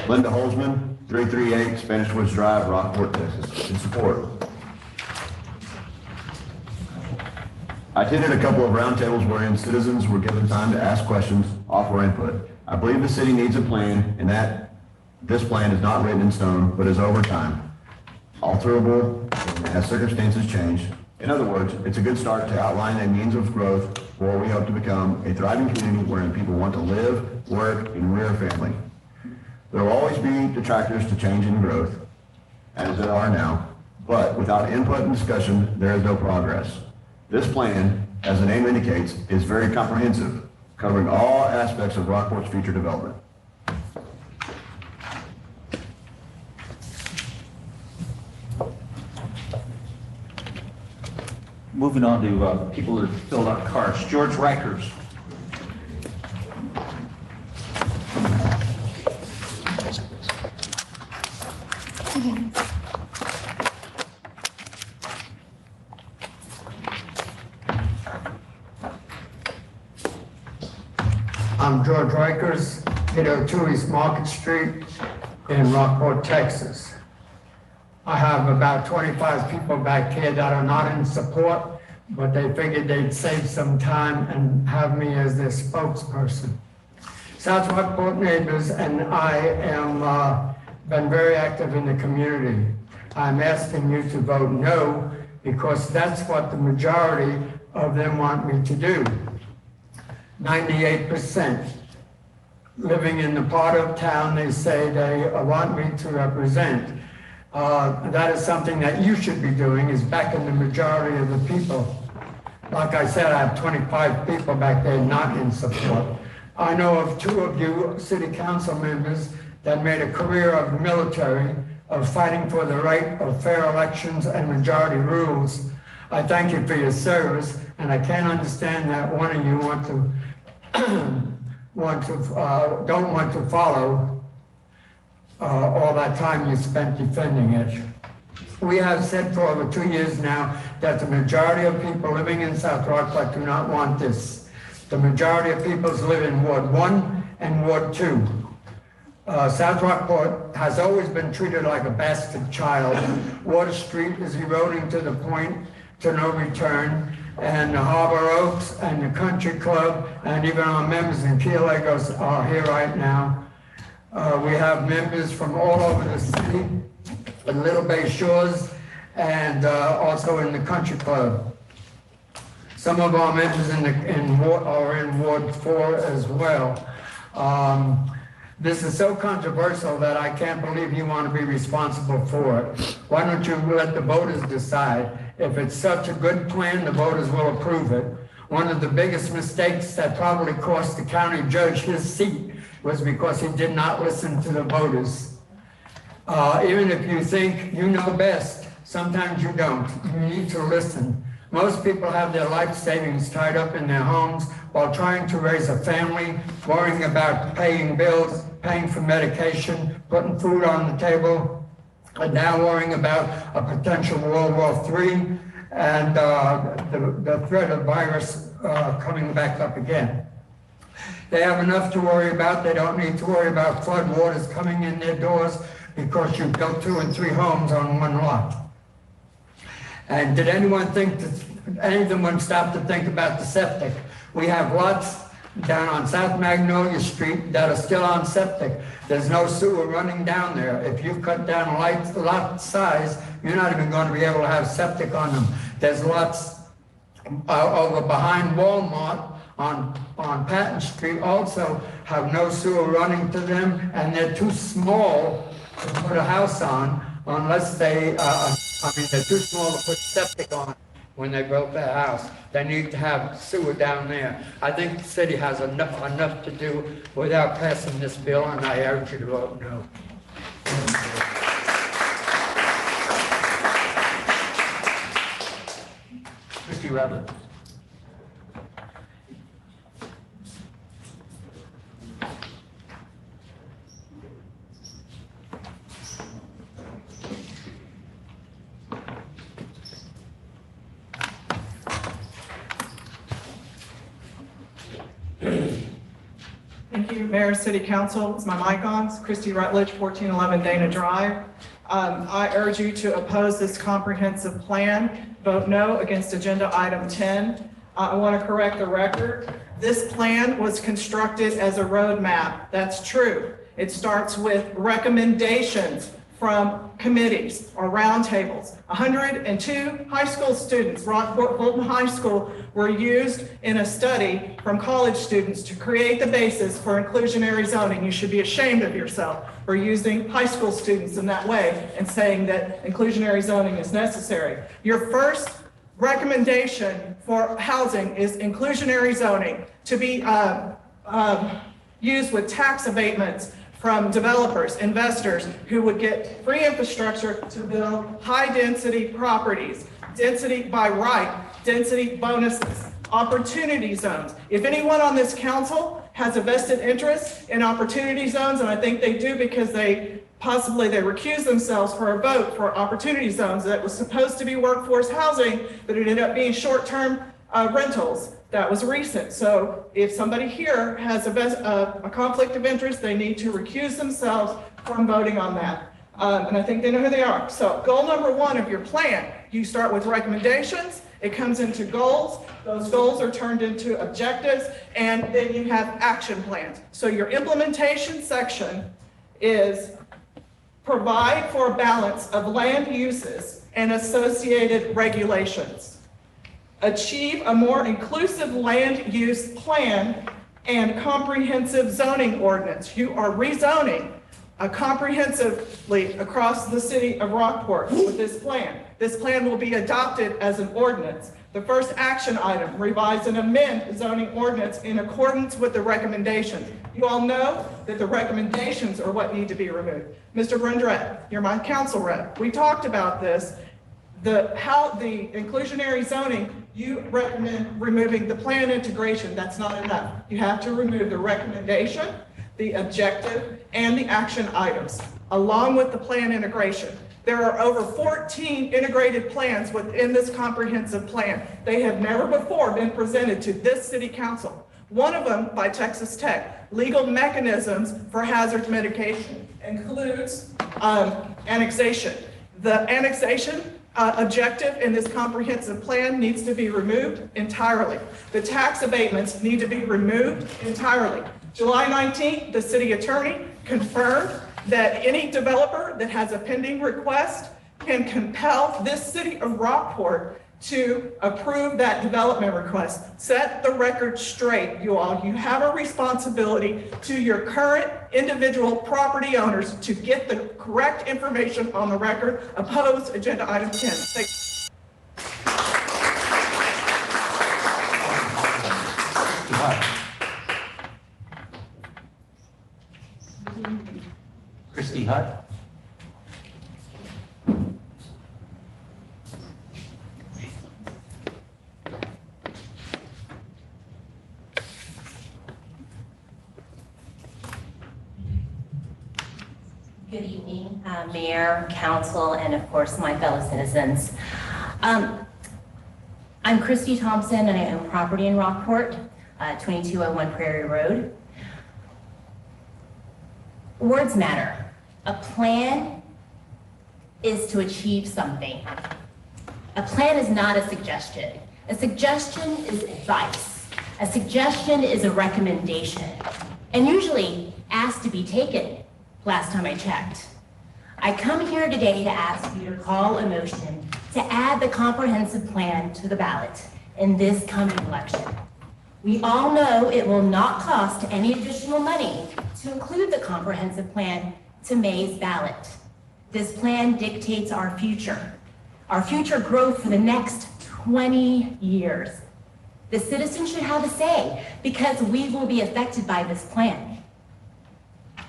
R: Linda Holzman, 338 Spanish Woods Drive, Rockport, Texas, in support. I attended a couple of roundtables wherein citizens were given time to ask questions, offer input. I believe the city needs a plan, and that this plan is not written in stone, but is over time, alterable as circumstances change. In other words, it's a good start to outline a means of growth for what we hope to become a thriving community wherein people want to live, work, and rear a family. There will always be detractors to change and growth, as there are now, but without input and discussion, there is no progress. This plan, as the name indicates, is very comprehensive, covering all aspects of Rockport's future development.
C: Moving on to people that filled out cards. George Rikers.
N: I'm George Rikers, 802 East Market Street. in Rockport, Texas. I have about 25 people back here that are not in support, but they figured they'd save some time and have me as their spokesperson. South Rockport neighbors and I am been very active in the community. I'm asking you to vote no because that's what the majority of them want me to do. 98% living in the part of town they say they want me to represent. That is something that you should be doing, is backing the majority of the people. Like I said, I have 25 people back there not in support. I know of 2 of you city council members that made a career of the military, of fighting for the right of fair elections and majority rules. I thank you for your service, and I can't understand that one of you don't want to follow all that time you spent defending it. We have said for over 2 years now that the majority of people living in South Rockport do not want this. The majority of people live in Ward 1 and Ward 2. South Rockport has always been treated like a bastard child. Water Street is eroding to the point to no return, and the Harbor Oaks and the Country Club and even our members in Key Lagos are here right now. We have members from all over the city, in Little Bay Shores, and also in the Country Club. Some of our members are in Ward 4 as well. This is so controversial that I can't believe you want to be responsible for it. Why don't you let the voters decide? If it's such a good plan, the voters will approve it. One of the biggest mistakes that probably cost the county judge his seat was because he did not listen to the voters. Even if you think you know best, sometimes you don't. You need to listen. Most people have their life savings tied up in their homes while trying to raise a family, worrying about paying bills, paying for medication, putting food on the table, and now worrying about a potential World War III and the threat of virus coming back up again. They have enough to worry about. They don't need to worry about flood waters coming in their doors because you built 2 and 3 homes on one lot. And did anyone stop to think about the septic? We have lots down on South Magnolia Street that are still on septic. There's no sewer running down there. If you cut down lot size, you're not even going to be able to have septic on them. There's lots over behind Walmart on Patton Street also have no sewer running to them, and they're too small to put a house on unless they, they're too small to put septic on when they built their house. They need to have sewer down there. I think the city has enough to do without passing this bill, and I urge you to vote no.
C: Mr. Rutledge.
J: Thank you, Mayor, City Council. Is my mic on? It's Christy Rutledge, 1411 Dana Drive. I urge you to oppose this comprehensive plan. Vote no against agenda item 10. I want to correct the record. This plan was constructed as a roadmap. That's true. It starts with recommendations from committees or roundtables. 102 high school students, Rockport Fulton High School, were used in a study from college students to create the basis for inclusionary zoning. You should be ashamed of yourself for using high school students in that way and saying that inclusionary zoning is necessary. Your first recommendation for housing is inclusionary zoning to be used with tax abatements from developers, investors who would get free infrastructure to build high-density properties, density by right, density bonuses, opportunity zones. If anyone on this council has a vested interest in opportunity zones, and I think they do because they recused themselves for a vote for opportunity zones that was supposed to be workforce housing, but it ended up being short-term rentals. That was recent. So if somebody here has a conflict of interest, they need to recuse themselves from voting on that. And I think they know who they are. So goal number 1 of your plan, you start with recommendations, it comes into goals, those goals are turned into objectives, and then you have action plans. So your implementation section is provide for a balance of land uses and associated regulations. Achieve a more inclusive land use plan and comprehensive zoning ordinance. You are rezoning comprehensively across the city of Rockport with this plan. This plan will be adopted as an ordinance. The first action item, revise and amend zoning ordinance in accordance with the recommendations. You all know that the recommendations are what need to be removed. Mr. Brundrett, you're my council rep. We talked about this. How the inclusionary zoning, you recommend removing the plan integration. That's not enough. You have to remove the recommendation, the objective, and the action items, along with the plan integration. There are over 14 integrated plans within this comprehensive plan. They have never before been presented to this city council. One of them by Texas Tech, legal mechanisms for hazard mitigation, includes annexation. The annexation objective in this comprehensive plan needs to be removed entirely. The tax abatements need to be removed entirely. July 19th, the city attorney confirmed that any developer that has a pending request can compel this city of Rockport to approve that development request. Set the record straight, you all. You have a responsibility to your current individual property owners to get the correct information on the record. Opposed, agenda item 10. Thank you.
C: Christy Hutt.
S: Good evening, Mayor, Council, and of course, my fellow citizens. I'm Christy Thompson, and I own property in Rockport, 2201 Prairie Road. Words matter. A plan is to achieve something. A plan is not a suggestion. A suggestion is advice. A suggestion is a recommendation, and usually asked to be taken. Last time I checked. I come here today to ask you to call a motion to add the comprehensive plan to the ballot in this coming election. We all know it will not cost any additional money to include the comprehensive plan to May's ballot. This plan dictates our future growth for the next 20 years. The citizens should have a say because we will be affected by this plan.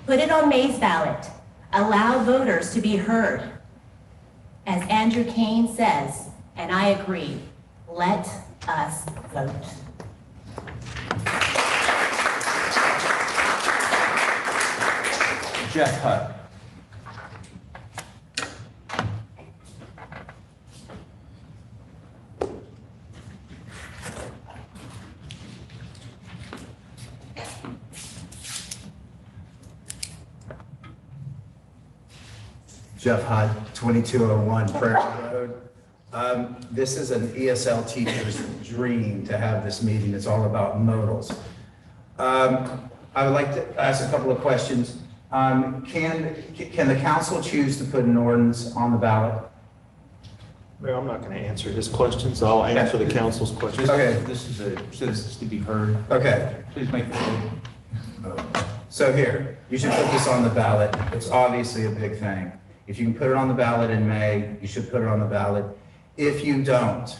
S: Put it on May's ballot. Allow voters to be heard. As Andrew Kane says, and I agree, let us vote.
C: Jeff Hutt.
T: Jeff Hutt, 2201 Prairie Road. This is an ESL teacher's dream to have this meeting. It's all about modals. I would like to ask a couple of questions. Can the council choose to put an ordinance on the ballot?
U: Mayor, I'm not going to answer his questions. I'll answer the council's questions.
T: Okay.
C: This is a citizens to be heard.
T: Okay.
C: Please make the vote.
T: So here, you should put this on the ballot. It's obviously a big thing. If you can put it on the ballot in May, you should put it on the ballot. If you don't,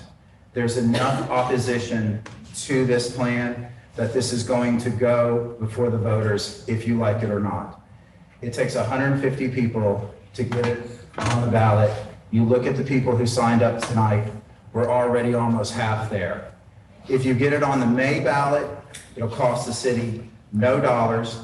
T: there's enough opposition to this plan that this is going to go before the voters, if you like it or not. It takes 150 people to get it on the ballot. You look at the people who signed up tonight, we're already almost half there. If you get it on the May ballot, it'll cost the city no dollars.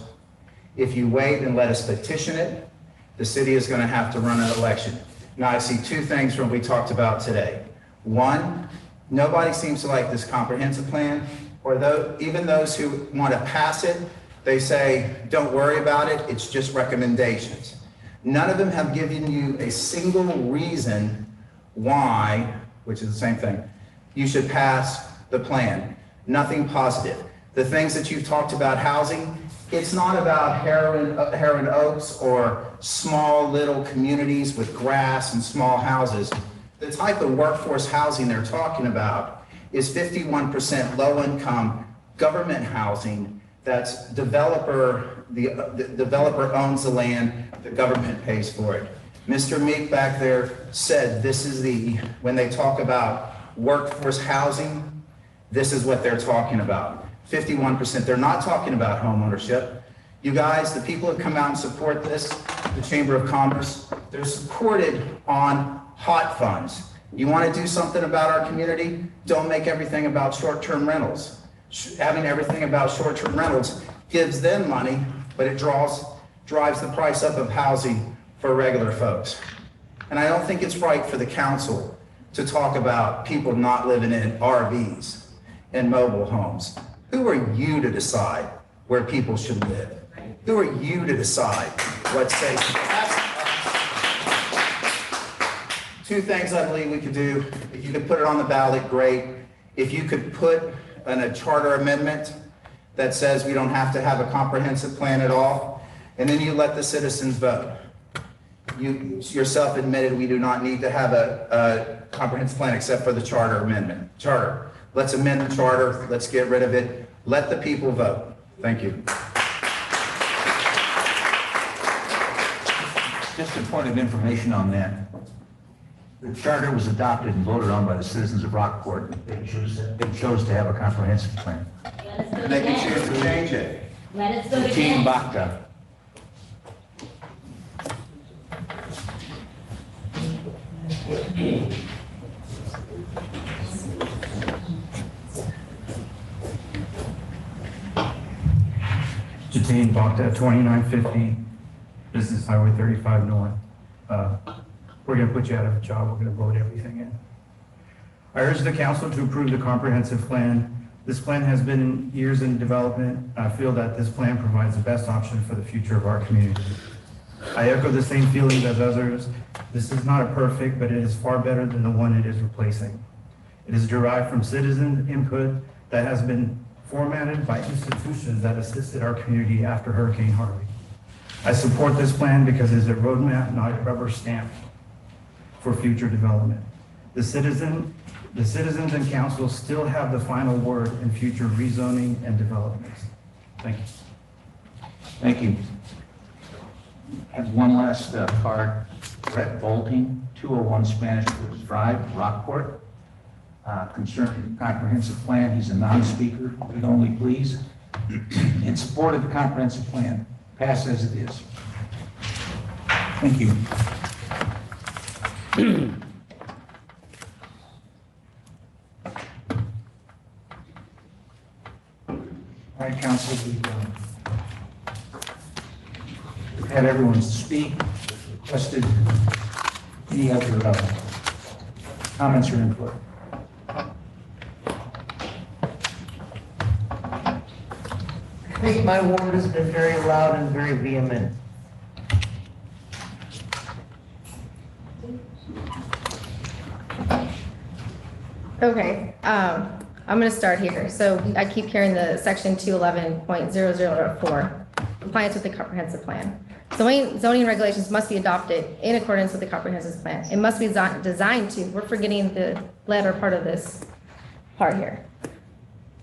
T: If you wait and let us petition it, the city is going to have to run an election. Now, I see two things from what we talked about today. One, Nobody seems to like this comprehensive plan, or though, even those who want to pass it, they say, don't worry about it, it's just recommendations. None of them have given you a single reason why, which is the same thing, you should pass the plan. Nothing positive. The things that you've talked about, housing, it's not about Heron Oaks or small little communities with grass and small houses. The type of workforce housing they're talking about is 51% low-income government housing that's the developer owns the land, the government pays for it. Mr. Meek back there said this is when they talk about workforce housing, this is what they're talking about. 51%, they're not talking about home ownership. You guys, the people who come out and support this, the Chamber of Commerce, they're supported on hot funds. You want to do something about our community? Don't make everything about short-term rentals. Having everything about short-term rentals gives them money, but it drives the price up of housing for regular folks. And I don't think it's right for the council to talk about people not living in RVs and mobile homes. Who are you to decide where people should live? Who are you to decide what's safe? Two things I believe we could do. If you could put it on the ballot, great. If you could put in a charter amendment that says we don't have to have a comprehensive plan at all, and then you let the citizens vote. You yourself admitted we do not need to have a comprehensive plan except for the charter amendment. Charter. Let's amend the charter. Let's get rid of it. Let the people vote. Thank you.
C: Just a point of information on that. The charter was adopted and voted on by the citizens of Rockport. They chose to have a comprehensive plan.
D: They can choose to change it.
S: Let us go
C: Team
S: again.
C: Bacta.
L: Jatine Bacta, 2950 Business Highway 35 North. We're going to put you out of a job. We're going to vote everything in. I urge the council to approve the comprehensive plan. This plan has been years in development. I feel that this plan provides the best option for the future of our community. I echo the same feelings as others. This is not a perfect, but it is far better than the one it is replacing. It is derived from citizen input that has been formatted by institutions that assisted our community after Hurricane Harvey. I support this plan because it is a roadmap, not a rubber stamp for future development. The citizens and council still have the final word in future rezoning and developments. Thank you.
C: Thank you. I have one last card. Brett Bolting, 201 Spanish Fork Drive, Rockport. Concerning the comprehensive plan, he's a non-speaker. Read only, please. In support of the comprehensive plan, pass as it is. Thank you. All right, council, we've had everyone speak, requested any other comments or input.
B: I think my word has been very loud and very vehement.
M: Okay, I'm going to start here. So I keep hearing the section 211.0004, compliance with the comprehensive plan. Zoning regulations must be adopted in accordance with the comprehensive plan. It must be designed to, we're forgetting the latter part of this part here.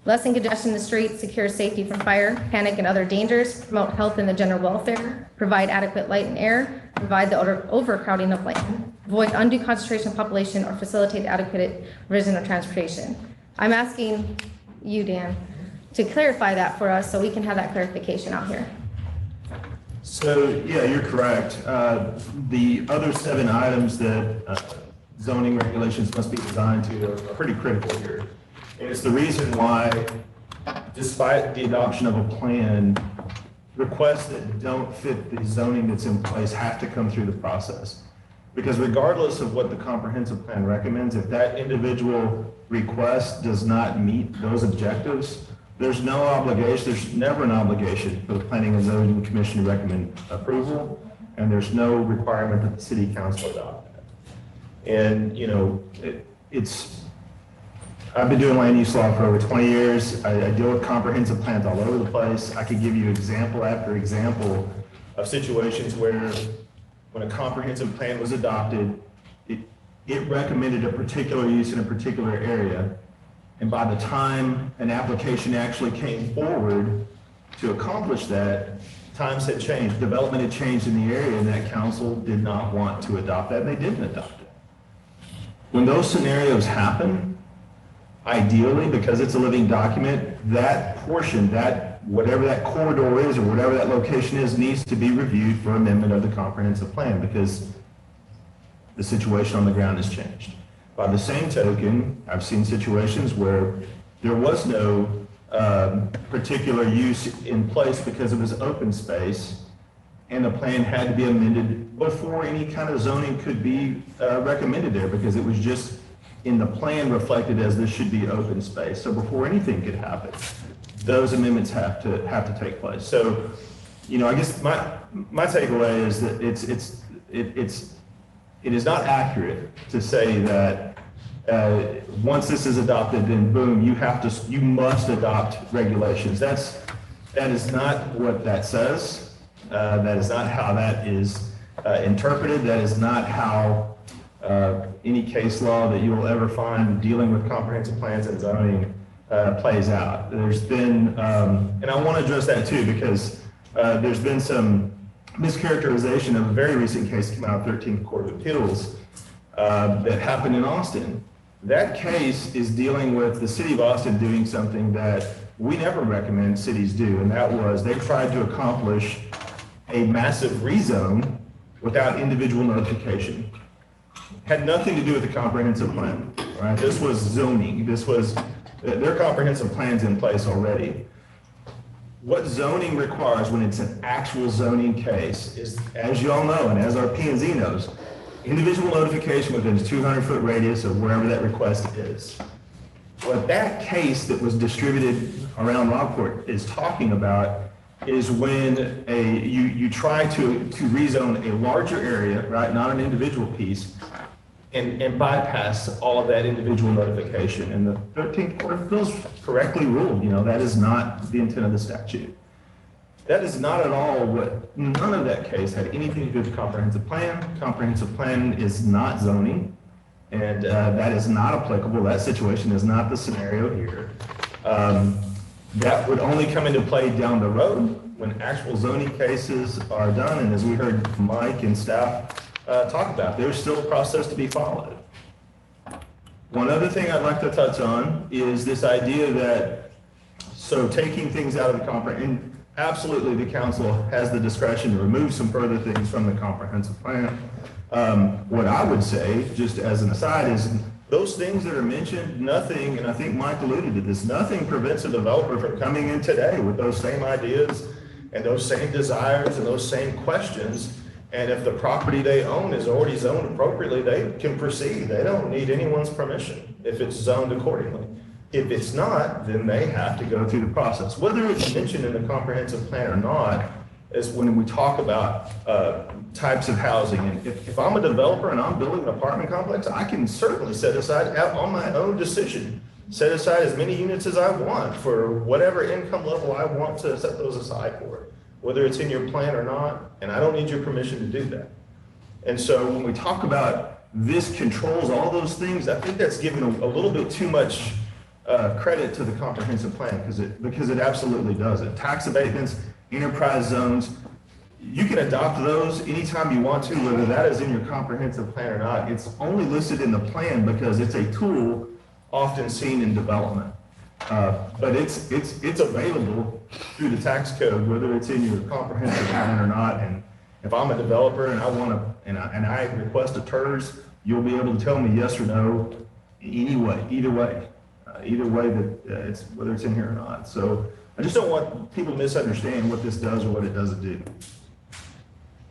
M: Lessen congestion in the streets, secure safety from fire, panic, and other dangers, promote health and the general welfare, provide adequate light and air, provide the overcrowding of land, avoid undue concentration of population, or facilitate adequate provision of transportation. I'm asking you, Dan, to clarify that for us so we can have that clarification out here.
V: So, yeah, you're correct. The other 7 items that zoning regulations must be designed to are pretty critical here. And it's the reason why, despite the adoption of a plan, requests that don't fit the zoning that's in place have to come through the process. Because regardless of what the comprehensive plan recommends, if that individual request does not meet those objectives, there's no obligation, there's never an obligation for the Planning and Zoning Commission to recommend approval, and there's no requirement that the city council adopt that. And, you know, I've been doing land use law for over 20 years. I deal with comprehensive plans all over the place. I could give you example after example of situations where when a comprehensive plan was adopted, it recommended a particular use in a particular area. And by the time an application actually came forward to accomplish that, times had changed, development had changed in the area, and that council did not want to adopt that, and they didn't adopt it. When those scenarios happen, ideally, because it's a living document, that portion, that whatever that corridor is or whatever that location is, needs to be reviewed for amendment of the comprehensive plan because the situation on the ground has changed. By the same token, I've seen situations where there was no particular use in place because it was open space, and the plan had to be amended before any kind of zoning could be recommended there because it was just in the plan reflected as this should be open space. So before anything could happen, those amendments have to take place. So, you know, I guess my takeaway is that it is not accurate to say that once this is adopted, then boom, you must adopt regulations. That is not what that says. That is not how that is interpreted. That is not how any case law that you will ever find dealing with comprehensive plans and zoning plays out. There's been, and I want to address that too, because there's been some mischaracterization of a very recent case that came out of 13th Court of Appeals that happened in Austin. That case is dealing with the city of Austin doing something that we never recommend cities do, and that was they tried to accomplish a massive rezone without individual notification. Had nothing to do with the comprehensive plan, right? This was zoning. This was, their comprehensive plan's in place already. What zoning requires when it's an actual zoning case is, as you all know, and as our P&Z knows, individual notification within a 200-foot radius of wherever that request is. What that case that was distributed around Rockport is talking about is when you try to rezone a larger area, right, not an individual piece, and bypass all of that individual notification. And the 13th Court of Appeals correctly ruled, you know, that is not the intent of the statute. That is not at all what, none of that case had anything to do with the comprehensive plan. Comprehensive plan is not zoning, and that is not applicable. That situation is not the scenario here. That would only come into play down the road when actual zoning cases are done, and as we heard Mike and staff talk about, there's still a process to be followed. One other thing I'd like to touch on is this idea that, so taking things out of the comprehensive, absolutely the council has the discretion to remove some further things from the comprehensive plan. What I would say, just as an aside, is those things that are mentioned, nothing, and I think Mike alluded to this, nothing prevents a developer from coming in today with those same ideas and those same desires and those same questions. And if the property they own is already zoned appropriately, they can proceed. They don't need anyone's permission if it's zoned accordingly. If it's not, then they have to go through the process. Whether it's mentioned in the comprehensive plan or not is when we talk about types of housing. And if I'm a developer and I'm building an apartment complex, I can certainly set aside, on my own decision, set aside as many units as I want for whatever income level I want to set those aside for, whether it's in your plan or not, and I don't need your permission to do that. And so when we talk about this controls all those things, I think that's given a little bit too much credit to the comprehensive plan because it absolutely does it. Tax abatements, enterprise zones, you can adopt those anytime you want to, whether that is in your comprehensive plan or not. It's only listed in the plan because it's a tool often seen in development. But it's available through the tax code, whether it's in your comprehensive plan or not. And if I'm a developer and I want to, and I request a TERS, you'll be able to tell me yes or no anyway, either way that it's, whether it's in here or not. So I just don't want people to misunderstand what this does or what it doesn't do.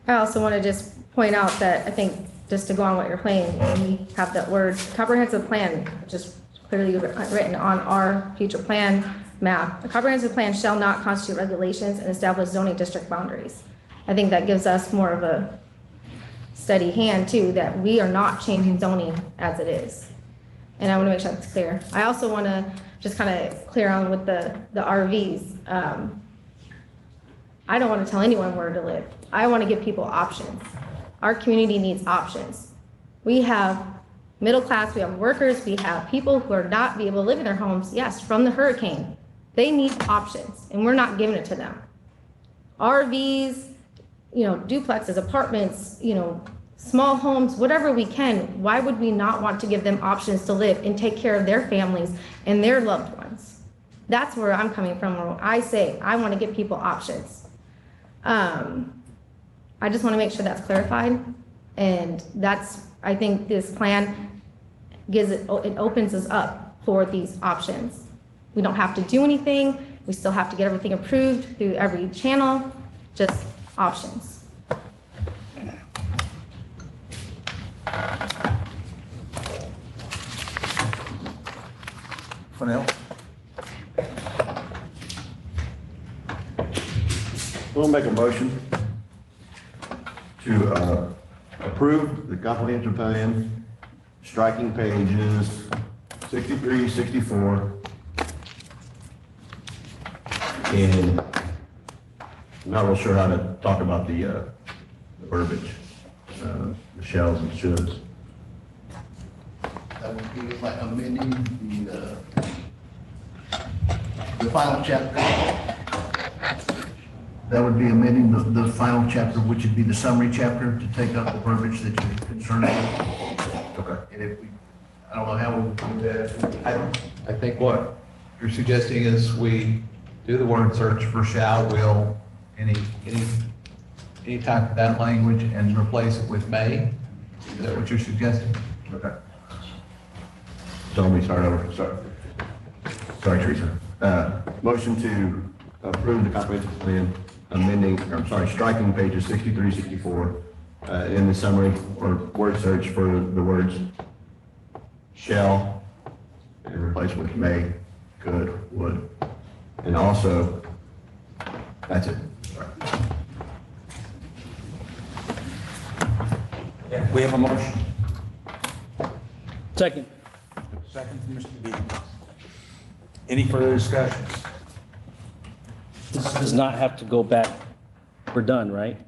M: I also want to just point out that I think just to go on what you're playing, we have that word comprehensive plan, just clearly written on our future plan map. A comprehensive plan shall not constitute regulations and establish zoning district boundaries. I think that gives us more of a steady hand too, that we are not changing zoning as it is. And I want to make sure that's clear. I also want to just kind of clear on with the RVs. I don't want to tell anyone where to live. I want to give people options. Our community needs options. We have middle class, we have workers, we have people who are not be able to live in their homes, yes, from the hurricane. They need options, and we're not giving it to them. RVs, duplexes, apartments, small homes, whatever we can, why would we not want to give them options to live and take care of their families and their loved ones? That's where I'm coming from, when I say I want to give people options. I just want to make sure that's clarified, and I think this plan it opens us up for these options. We don't have to do anything. We still have to get everything approved through every channel, just options.
C: Fennell?
D: We'll make a motion to approve the comprehensive plan, striking pages 63, 64, and I'm not real sure how to talk about the verbiage, the shalls and shoulds.
A: That would be like amending the final chapter. That would be amending the final chapter, which would be the summary chapter, to take out the verbiage that you're concerned with.
D: Okay.
A: And if we, I don't know how we would do that. I think what you're suggesting is we do the word search for shall, will, any type of that language, and replace it with may. Is that what you're suggesting?
D: Okay. So let me start over. Sorry, Teresa. Motion to approve the comprehensive plan, striking pages 63, 64, in the summary or word search for the words shall and replace with may, could, would, and also, that's it.
C: We have a motion.
G: Second.
C: Second from Mr. Beaton. Any further discussions?
G: This does not have to go back. We're done, right?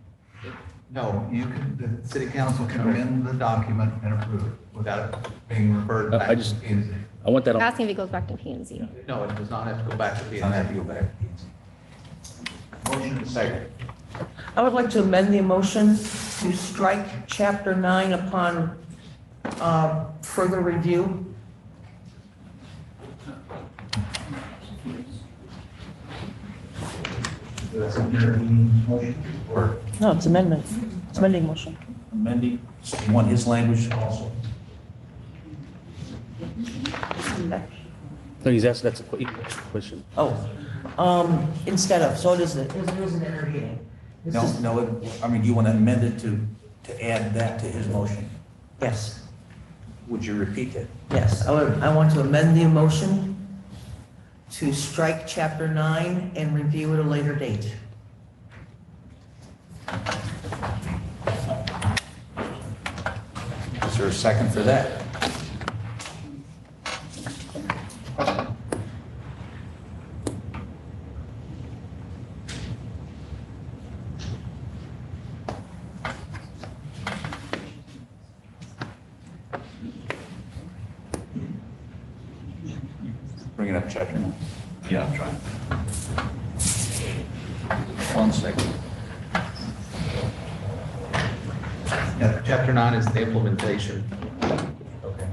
A: No, the city council can amend the document and approve it without it being referred back to P&Z.
G: I want that on.
M: Asking if it goes back to P&Z.
A: No, it does not have to go back to P&Z.
C: Does not have to go back to P&Z. Motion and second.
E: I would like to amend the motion to strike chapter 9 upon further review.
C: That's a motion or
E: No, it's amendment. It's amending motion.
C: amending, so you want his language also?
G: No, he's asked, that's a question.
E: Oh, instead of, so it is an intervening.
C: No, I mean, you want to amend it to add that to his motion?
E: Yes,
C: Would you repeat it?
E: yes. I want to amend the motion to strike chapter 9 and review at a later date.
C: Is there a second for that? Bring it up, chapter 9. Yeah, I'm trying. 1 second.
A: Yeah, chapter 9 is the implementation.
C: Okay.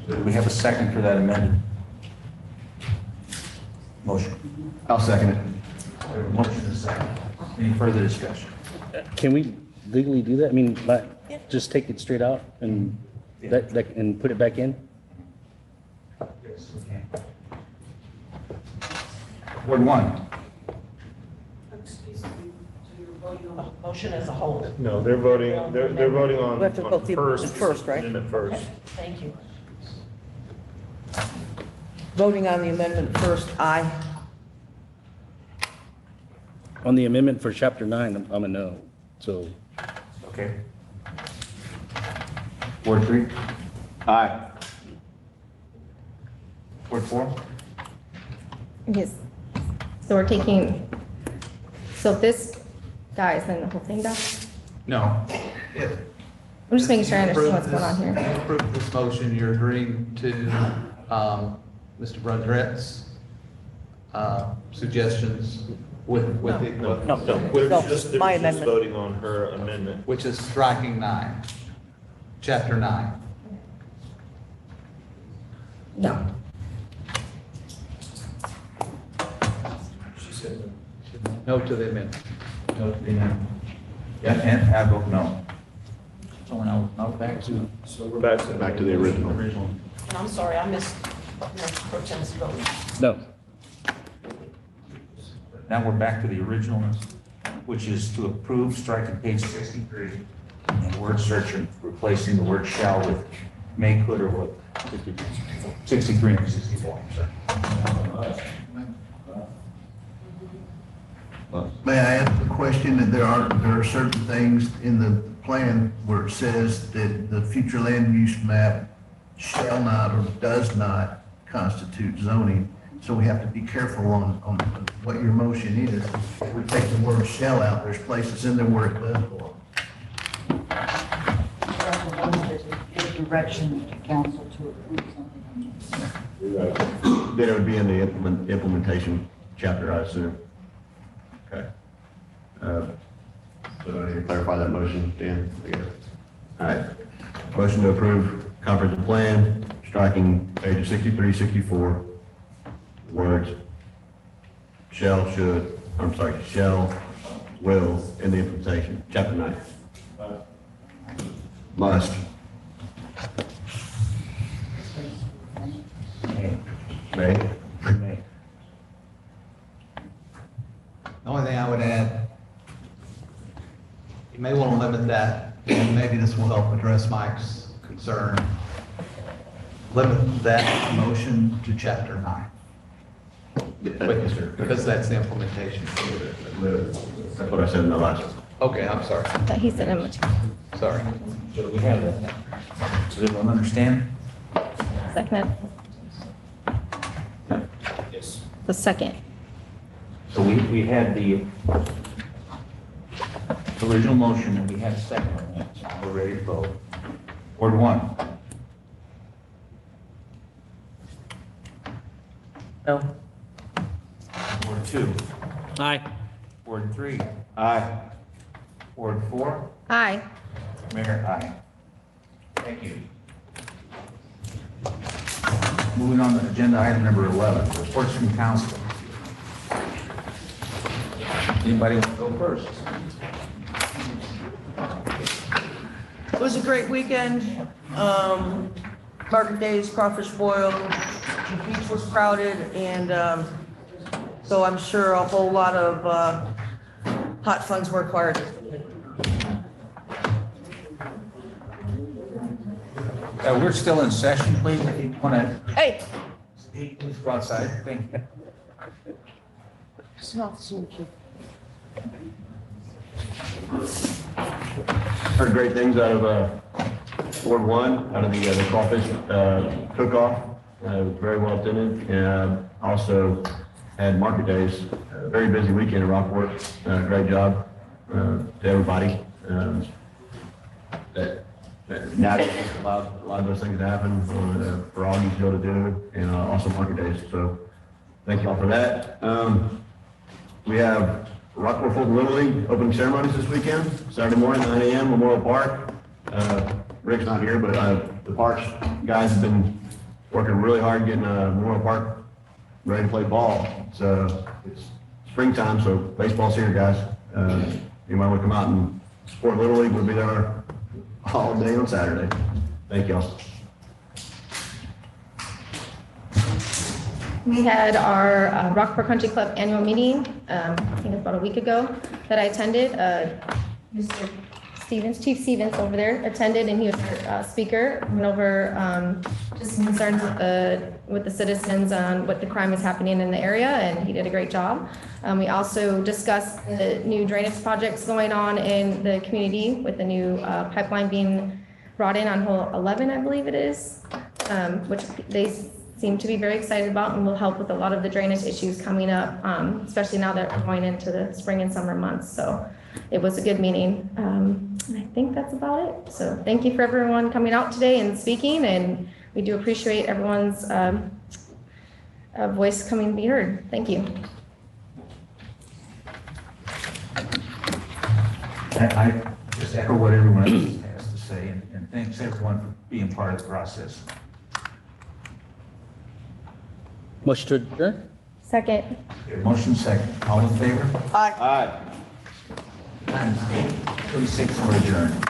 C: So do we have a second for that amended motion?
D: I'll second it.
C: We have a motion and a second. Any further discussion?
G: Can we legally do that? I mean, just take it straight out and and put it back in?
C: Yes, we can. Ward 1.
E: Excuse me, so you're voting on the motion as a whole.
U: No, they're voting on
E: We have to vote the amendment first, right?
U: Amendment first.
E: Thank you. Voting on the amendment first, aye.
G: On the amendment for chapter 9, I'm a no, so.
C: Okay. Ward 3?
D: Aye.
C: Ward 4?
M: Yes. So we're taking, so if this dies, then the whole thing dies?
A: No.
M: I'm just making sure I understand what's going on here.
A: If you approve this motion, you're agreeing to Mr. Brundrett's suggestions with the.
U: We're just voting on her amendment.
A: Which is striking 9, chapter 9.
E: No.
C: She said
A: No to the amendment.
C: no to the amendment. Yeah, and I vote no. So we're now back to.
U: So we're back to the original.
E: And I'm sorry, I missed Pro Tem's vote.
G: No.
C: Now we're back to the original, which is to approve striking page 63 and word search and replacing the word shall with may, could, or would. 63 and 64.
H: May I ask a question? That there are certain things in the plan where it says that the future land use map shall not or does not constitute zoning. So we have to be careful on what your motion is. If we take the word shall out, there's places in there where it does belong.
Q: Give direction to council to approve something.
D: Then it would be in the implementation chapter, I assume. Okay. So I need to clarify that motion, Dan, I guess. All right. Motion to approve comprehensive plan, striking pages 63, 64, words shall, should, shall, will, in the implementation, chapter 9. Must. May.
A: The only thing I would add, you may want to limit that, and maybe this will help address Mike's concern. Limit that motion to chapter 9. Because that's the implementation.
D: That's what I said in the last one.
A: Okay, I'm sorry.
M: I thought he said it much.
A: Sorry.
C: So we have it. Does everyone understand?
M: Second.
C: Yes.
M: The second.
C: So we had the original motion and we had a second one. So we're ready to vote. Ward 1.
E: No.
C: Ward 2.
G: Aye.
C: Ward 3. Aye. Ward 4.
M: Aye.
C: Mayor, aye. Thank you. Moving on to agenda item number 11, reports from council. Anybody want to go first?
E: It was a great weekend. Market days, crawfish boil, the beach was crowded, and so I'm sure a whole lot of hot funds were acquired.
C: We're still in session, please, if you want to.
E: Hey!
C: Please go outside. Thank you.
D: Heard great things out of Ward 1, out of the crawfish cook-off. It was very well attended. Also had market days. Very busy weekend in Rockport. Great job to everybody. That naturally allowed a lot of those things to happen for all you to be able to do, and also market days. So thank you all for that. We have Rockport Fulton Little League opening ceremonies this weekend, Saturday morning, 9 a.m., Memorial Park. Rick's not here, but the Parks guys have been working really hard getting Memorial Park ready to play ball. It's springtime, so baseball's here, guys. You might want to come out and support Little League. We'll be there all day on Saturday. Thank y'all.
M: We had our Rockport Country Club annual meeting, I think it was about a week ago, that I attended. Mr. Stevens, Chief Stevens over there attended, and he was our speaker, went over just some concerns with the citizens on what the crime is happening in the area, and he did a great job. We also discussed the new drainage projects going on in the community with the new pipeline being brought in on hole 11, I believe it is, which they seem to be very excited about and will help with a lot of the drainage issues coming up, especially now that we're going into the spring and summer months. So it was a good meeting. And I think that's about it. So thank you for everyone coming out today and speaking, and we do appreciate everyone's voice coming to be heard. Thank you.
C: I just echo what everyone else has to say, and thanks everyone for being part of the process.
G: Motion to adjourn?
M: Second.
C: Motion second. All in favor?
E: Aye.
C: Aye. 8:36, we're adjourned.